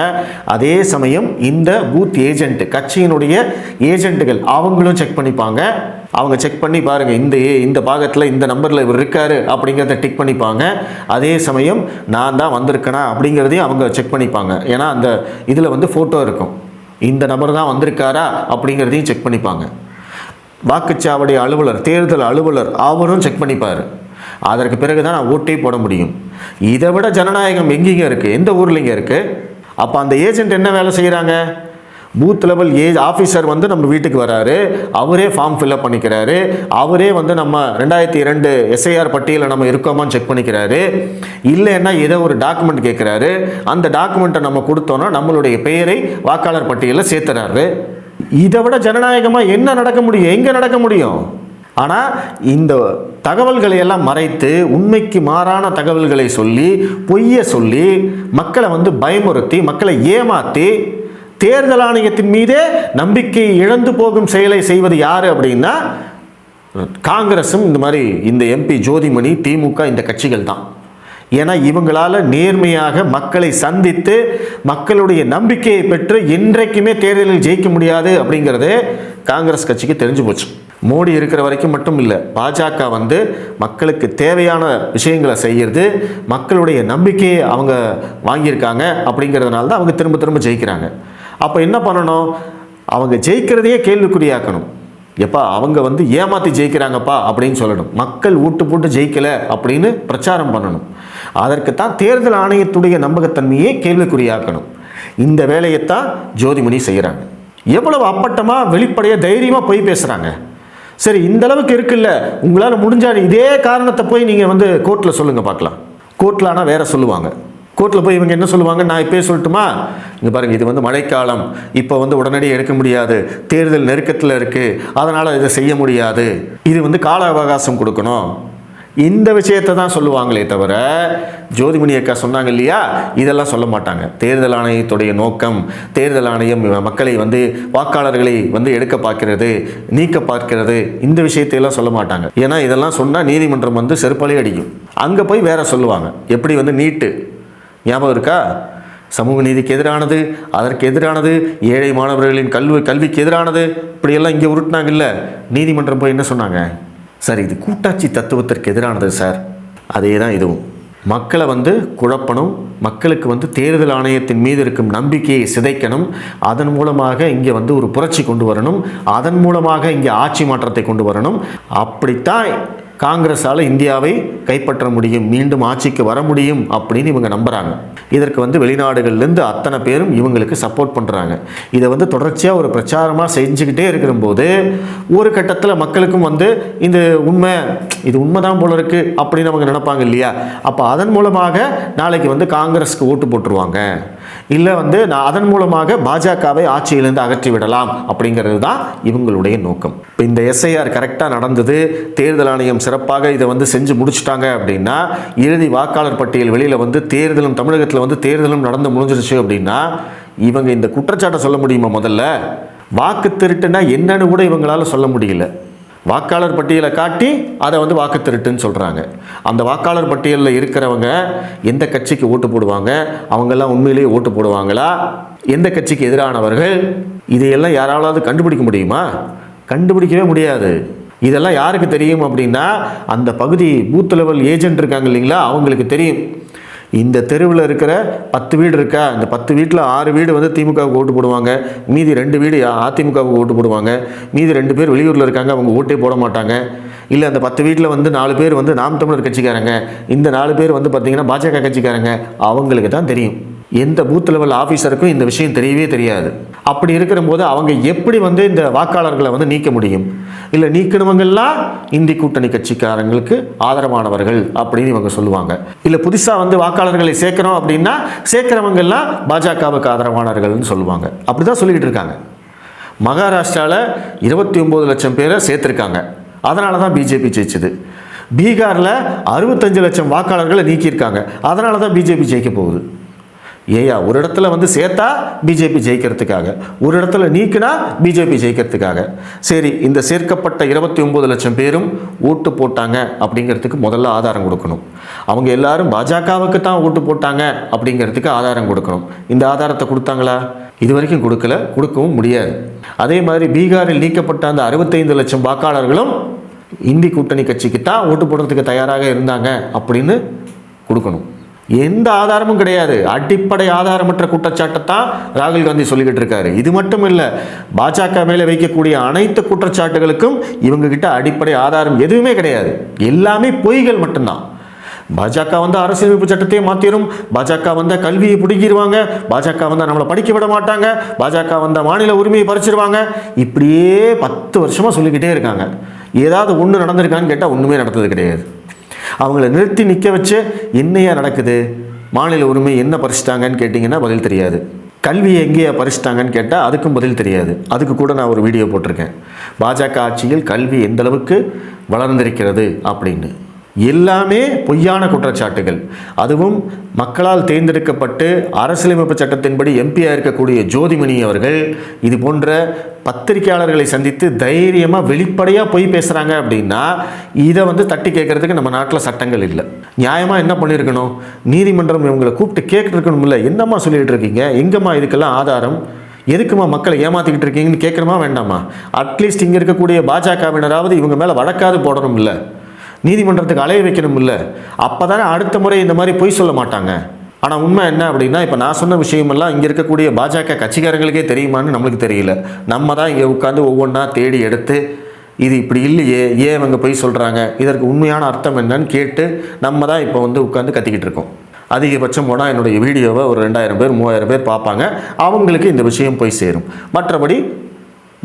அதே சமயம் இந்த பூத் ஏஜென்ட், கட்சியினுடைய ஏஜென்ட்டுகள், அவங்களும் செக் பண்ணிப்பாங்க. அவங்க செக் பண்ணி பாருங்கள், இந்த பாகத்தில் இந்த நம்பரில் இவர் இருக்காரு அப்படிங்கிறத டிக் பண்ணிப்பாங்க. அதே சமயம் நான் தான் வந்திருக்கேனா அப்படிங்கிறதையும் அவங்க செக் பண்ணிப்பாங்க. ஏன்னா அந்த இதில் வந்து ஃபோட்டோ இருக்கும், இந்த நபர் தான் வந்திருக்காரா அப்படிங்கிறதையும் செக் பண்ணிப்பாங்க. வாக்குச்சாவடி அலுவலர், தேர்தல் அலுவலர், அவரும் செக் பண்ணிப்பார். அதற்கு பிறகு தான் நான் ஓட்டே போட முடியும். இதை விட ஜனநாயகம் எங்கேங்க இருக்குது? எந்த ஊர்லேங்க இருக்குது? அப்போ அந்த ஏஜென்ட் என்ன வேலை செய்கிறாங்க? பூத் லெவல் ஆஃபீஸர் வந்து நம்ம வீட்டுக்கு வராரு, அவரே ஃபார்ம் ஃபில்அப் பண்ணிக்கிறாரு, அவரே வந்து நம்ம 2002 எஸ்ஐஆர் பட்டியலில் நம்ம இருக்கோமான்னு செக் பண்ணிக்கிறாரு. இல்லைன்னா ஏதோ ஒரு டாக்குமெண்ட் கேட்குறாரு, அந்த டாக்குமெண்ட்டை நம்ம கொடுத்தோன்னா நம்மளுடைய பெயரை வாக்காளர் பட்டியலில் சேர்த்துறாரு. இதை விட ஜனநாயகமாக என்ன நடக்க முடியும்? எங்கே நடக்க முடியும்? ஆனால் இந்த தகவல்களை எல்லாம் மறைத்து உண்மைக்கு மாறான தகவல்களை சொல்லி, பொய்யை சொல்லி, மக்களை வந்து பயமுறுத்தி, மக்களை ஏமாற்றி தேர்தல் ஆணையத்தின் மீதே நம்பிக்கை இழந்து போகும் செயலை செய்வது யாரு அப்படின்னா காங்கிரஸும் இந்த மாதிரி இந்த எம்பி ஜோதிமணி, திமுக, இந்த கட்சிகள் தான். ஏன்னா இவங்களால நேர்மையாக மக்களை சந்தித்து மக்களுடைய நம்பிக்கையை பெற்று என்றைக்குமே தேர்தலில் ஜெயிக்க முடியாது அப்படிங்கிறது காங்கிரஸ் கட்சிக்கு தெரிஞ்சு போச்சு. மோடி இருக்கிற வரைக்கும் மட்டும் இல்லை, பாஜக வந்து மக்களுக்கு தேவையான விஷயங்களை செய்கிறது, மக்களுடைய நம்பிக்கையை அவங்க வாங்கியிருக்காங்க. அப்படிங்கிறதுனால தான் அவங்க திரும்ப திரும்ப ஜெயிக்கிறாங்க. அப்போ என்ன பண்ணணும்? அவங்க ஜெயிக்கிறதையே கேள்விக்குறியாக்கணும். எப்பா அவங்க வந்து ஏமாற்றி ஜெயிக்கிறாங்கப்பா அப்படின்னு சொல்லணும். மக்கள் ஓட்டு போட்டு ஜெயிக்கலை அப்படின்னு பிரச்சாரம் பண்ணணும். அதற்குத்தான் தேர்தல் ஆணையத்துடைய நம்பகத்தன்மையை கேள்விக்குறியாக்கணும். இந்த வேலையைத்தான் ஜோதிமணி செய்கிறாங்க. எவ்வளவு அப்பட்டமாக, வெளிப்படையாக, தைரியமாக போய் பேசுகிறாங்க. சரி, இந்த அளவுக்கு இருக்குல்ல, உங்களால் முடிஞ்சால் இதே காரணத்தை போய் நீங்கள் வந்து கோர்ட்டில் சொல்லுங்கள் பார்க்கலாம். கோர்ட்டில் ஆனால் வேற சொல்லுவாங்க. கோர்ட்டில் போய் இவங்க என்ன சொல்லுவாங்க, நான் இப்போயே சொல்லட்டுமா? இங்கே பாருங்கள், இது வந்து மழைக்காலம், இப்போ வந்து உடனடியாக எடுக்க முடியாது, தேர்தல் நெருக்கத்தில் இருக்குது, அதனால் இதை செய்ய முடியாது, இது வந்து கால அவகாசம் கொடுக்கணும், இந்த விஷயத்தை தான் சொல்லுவாங்களே தவிர ஜோதிமணி அக்கா சொன்னாங்க இல்லையா, இதெல்லாம் சொல்ல மாட்டாங்க. தேர்தல் ஆணையத்துடைய நோக்கம், தேர்தல் ஆணையம் மக்களை வந்து வாக்காளர்களை வந்து எடுக்க பார்க்கிறது, நீக்க பார்க்கிறது, இந்த விஷயத்தையெல்லாம் சொல்ல மாட்டாங்க. ஏன்னா இதெல்லாம் சொன்னால் நீதிமன்றம் வந்து செருப்பாலே அடிக்கும். அங்கே போய் வேற சொல்லுவாங்க. எப்படி வந்து நீட்டு ஞாபகம் இருக்கா? சமூக நீதிக்கு எதிரானது, அதற்கு எதிரானது, ஏழை மாணவர்களின் கல்விக்கு எதிரானது, இப்படியெல்லாம் இங்கே உருட்டினாங்க இல்லை. நீதிமன்றம் போய் என்ன சொன்னாங்க? சார், இது கூட்டாட்சி தத்துவத்திற்கு எதிரானது சார். அதே தான் இதுவும். மக்களை வந்து குழப்பணும், மக்களுக்கு வந்து தேர்தல் ஆணையத்தின் மீது இருக்கும் நம்பிக்கையை சிதைக்கணும், அதன் மூலமாக இங்கே வந்து ஒரு புரட்சி கொண்டு வரணும், அதன் மூலமாக இங்கே ஆட்சி மாற்றத்தை கொண்டு வரணும். அப்படித்தான் காங்கிரஸால் இந்தியாவை கைப்பற்ற முடியும், மீண்டும் ஆட்சிக்கு வர முடியும் அப்படின்னு இவங்க நம்புகிறாங்க. இதற்கு வந்து வெளிநாடுகள்லேருந்து அத்தனை பேரும் இவங்களுக்கு சப்போர்ட் பண்ணுறாங்க. இதை வந்து தொடர்ச்சியாக ஒரு பிரச்சாரமாக செஞ்சுக்கிட்டே இருக்கிற போது ஒரு கட்டத்தில் மக்களுக்கும் வந்து இந்த இது உண்மைதான் போல இருக்குது அப்படின்னு அவங்க நினைப்பாங்க இல்லையா? அப்போ அதன் மூலமாக நாளைக்கு வந்து காங்கிரஸுக்கு ஓட்டு போட்டுருவாங்க, இல்லை வந்து அதன் மூலமாக பாஜகவை ஆட்சியிலிருந்து அகற்றி விடலாம் அப்படிங்கிறது தான் இவங்களுடைய நோக்கம். இப்போ இந்த எஸ்ஐஆர் கரெக்டாக நடந்தது, தேர்தல் ஆணையம் சிறப்பாக இதை வந்து செஞ்சு முடிச்சுட்டாங்க அப்படின்னா, இறுதி வாக்காளர் பட்டியல் வெளியில் வந்து தேர்தலும் தமிழகத்தில் வந்து தேர்தலும் நடந்து முடிஞ்சிருச்சு அப்படின்னா இவங்க இந்த குற்றச்சாட்டை சொல்ல முடியுமா? முதல்ல வாக்கு திருட்டுனா என்னன்னு கூட இவங்களால சொல்ல முடியல. வாக்காளர் பட்டியலை காட்டி அதை வந்து வாக்கு திருட்டுன்னு சொல்கிறாங்க. அந்த வாக்காளர் பட்டியலில் இருக்கிறவங்க எந்த கட்சிக்கு ஓட்டு போடுவாங்க, அவங்கெல்லாம் உண்மையிலேயே ஓட்டு போடுவாங்களா, எந்த கட்சிக்கு எதிரானவர்கள், இதையெல்லாம் யாராவது கண்டுபிடிக்க முடியுமா? கண்டுபிடிக்கவே முடியாது. இதெல்லாம் யாருக்கு தெரியும் அப்படின்னா, அந்த பகுதி பூத் லெவல் ஏஜென்ட் இருக்காங்க இல்லைங்களா, அவங்களுக்கு தெரியும். இந்த தெருவில் இருக்கிற 10 வீடு இருக்கா, இந்த 10 வீட்டில் 6 வீடு வந்து திமுகவுக்கு ஓட்டு போடுவாங்க, மீதி 2 வீடு அதிமுகவுக்கு ஓட்டு போடுவாங்க, மீதி 2 பேர் வெளியூரில் இருக்காங்க, அவங்க ஓட்டே போட மாட்டாங்க. இல்லை அந்த 10 வீட்டில் வந்து 4 பேர் வந்து நாம் தமிழர் கட்சிக்காரங்க, இந்த 4 பேர் வந்து பார்த்திங்கன்னா பாஜக கட்சிக்காரங்க, அவங்களுக்கு தான் தெரியும். எந்த பூத் லெவல் ஆஃபீஸருக்கும் இந்த விஷயம் தெரியவே தெரியாது. அப்படி இருக்கிற போது அவங்க எப்படி வந்து இந்த வாக்காளர்களை வந்து நீக்க முடியும்? இல்லை நீக்கினவங்கெல்லாம் இந்தி கூட்டணி கட்சிக்காரங்களுக்கு ஆதரவானவர்கள் அப்படின்னு இவங்க சொல்லுவாங்க. இல்லை புதுசாக வந்து வாக்காளர்களை சேர்க்கிறோம் அப்படின்னா சேர்க்கிறவங்கெல்லாம் பாஜகவுக்கு ஆதரவானவர்கள்னு சொல்லுவாங்க. அப்படி தான் சொல்லிக்கிட்டு இருக்காங்க. மகாராஷ்டிராவில் 29 லட்சம் பேரை சேர்த்துருக்காங்க, அதனால தான் பிஜேபி ஜெயிச்சது. பீகாரில் 65 லட்சம் வாக்காளர்களை நீக்கியிருக்காங்க, அதனால தான் பிஜேபி ஜெயிக்க போகுது. ஏயா, ஒரு இடத்துல வந்து சேர்த்தா பிஜேபி ஜெயிக்கிறதுக்காக, ஒரு இடத்துல நீக்கினா பிஜேபி ஜெயிக்கிறதுக்காக. சரி, இந்த சேர்க்கப்பட்ட 29 லட்சம் பேரும் ஓட்டு போட்டாங்க அப்படிங்கிறதுக்கு முதல்ல ஆதாரம் கொடுக்கணும். அவங்க எல்லாரும் பாஜகவுக்கு தான் ஓட்டு போட்டாங்க அப்படிங்கிறதுக்கு ஆதாரம் கொடுக்கணும். இந்த ஆதாரத்தை கொடுத்தாங்களா? இது வரைக்கும் கொடுக்கல, கொடுக்கவும் முடியாது. அதே மாதிரி பீகாரில் நீக்கப்பட்ட அந்த 65 லட்சம் வாக்காளர்களும் இந்தி கூட்டணி கட்சிக்கு தான் ஓட்டு போடுறதுக்கு தயாராக இருந்தாங்க அப்படின்னு கொடுக்கணும். எந்த ஆதாரமும் கிடையாது. அடிப்படை ஆதாரமற்ற குற்றச்சாட்டை தான் ராகுல் காந்தி சொல்லிக்கிட்டு இருக்காரு. இது மட்டும் இல்லை, பாஜக மேலே வைக்கக்கூடிய அனைத்து குற்றச்சாட்டுகளுக்கும் இவங்க கிட்ட அடிப்படை ஆதாரம் எதுவுமே கிடையாது. எல்லாமே பொய்கள் மட்டும்தான். பாஜக வந்து அரசியலமைப்பு சட்டத்தையே மாற்றிடும், பாஜக வந்த கல்வியை பிடிக்கிடுவாங்க, பாஜக வந்தால் நம்மளை படிக்க விட மாட்டாங்க, பாஜக வந்த மாநில உரிமையை பறிச்சிருவாங்க, இப்படியே 10 வருஷமாக சொல்லிக்கிட்டே இருக்காங்க. ஏதாவது ஒன்று நடந்திருக்கான்னு கேட்டால் ஒன்றுமே நடந்தது கிடையாது. அவங்கள நிறுத்தி நிற்க வச்சு என்னையா நடக்குது, மாநில உரிமை என்ன பறிச்சிட்டாங்கன்னு கேட்டிங்கன்னா பதில் தெரியாது. கல்வியை எங்கேயா பறிச்சிட்டாங்கன்னு கேட்டால் அதுக்கும் பதில் தெரியாது. அதுக்கு கூட நான் ஒரு வீடியோ போட்டிருக்கேன், பாஜக ஆட்சியில் கல்வி எந்த அளவுக்கு வளர்ந்திருக்கிறது அப்படின்னு. எல்லாமே பொய்யான குற்றச்சாட்டுகள். அதுவும் மக்களால் தேர்ந்தெடுக்கப்பட்டு அரசியலமைப்பு சட்டத்தின்படி எம்பியாக இருக்கக்கூடிய ஜோதிமணி அவர்கள் இது போன்ற பத்திரிகையாளர்களை சந்தித்து தைரியமாக வெளிப்படையாக பொய் பேசுகிறாங்க அப்படின்னா இதை வந்து தட்டி கேட்கறதுக்கு நம்ம நாட்டில் சட்டங்கள் இல்லை. நியாயமாக என்ன பண்ணியிருக்கணும்? நீதிமன்றம் இவங்களை கூப்பிட்டு கேட்டுருக்கணும். இல்லை, என்னம்மா சொல்லிகிட்டு இருக்கீங்க, எங்கம்மா இதுக்கெல்லாம் ஆதாரம், எதுக்குமா மக்களை ஏமாற்றிக்கிட்டு இருக்கீங்கன்னு கேட்கணுமா வேண்டாமா? அட்லீஸ்ட் இங்கே இருக்கக்கூடிய பாஜகவினராவது இவங்க மேலே வழக்காது போடணும், இல்லை நீதிமன்றத்துக்கு அலைய வைக்கணும். இல்லை, அப்போ தானே அடுத்த முறை இந்த மாதிரி பொய் சொல்ல மாட்டாங்க. ஆனால் உண்மை என்ன அப்படின்னா, இப்போ நான் சொன்ன விஷயமெல்லாம் இங்கே இருக்கக்கூடிய பாஜக கட்சிக்காரங்களுக்கே தெரியுமான்னு நம்மளுக்கு தெரியல. நம்ம தான் இங்கே உட்காந்து ஒவ்வொன்றா தேடி எடுத்து இது இப்படி இல்லையே, ஏன் இவங்க பொய் சொல்கிறாங்க, இதற்கு உண்மையான அர்த்தம் என்னன்னு கேட்டு நம்ம தான் இப்போ வந்து உட்காந்து கத்திக்கிட்டு இருக்கோம். அதிகபட்சம் போனால் என்னுடைய வீடியோவை ஒரு 2000 பேர் 3000 பேர் பார்ப்பாங்க, அவங்களுக்கு இந்த விஷயம் போய் சேரும். மற்றபடி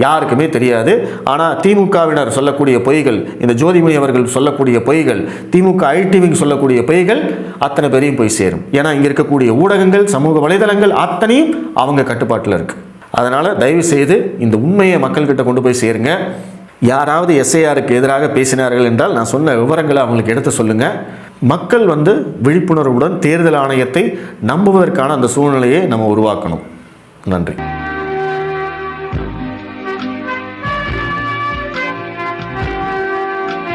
யாருக்குமே தெரியாது. ஆனால் திமுகவினர் சொல்லக்கூடிய பொய்கள், இந்த ஜோதிமணி அவர்கள் சொல்லக்கூடிய பொய்கள், திமுக ஐடிவிங் சொல்லக்கூடிய பொய்கள் அத்தனை பேரையும் போய் சேரும். ஏன்னா இங்கே இருக்கக்கூடிய ஊடகங்கள், சமூக வலைதளங்கள் அத்தனையும் அவங்க கட்டுப்பாட்டில் இருக்குது. அதனால் தயவுசெய்து இந்த உண்மையை மக்கள்கிட்ட கொண்டு போய் சேருங்க. யாராவது எஸ்ஐஆருக்கு எதிராக பேசினார்கள் என்றால் நான் சொன்ன விவரங்களை அவங்களுக்கு எடுத்து சொல்லுங்கள். மக்கள் வந்து விழிப்புணர்வுடன் தேர்தல் ஆணையத்தை நம்புவதற்கான அந்த சூழ்நிலையை நம்ம உருவாக்கணும். நன்றி.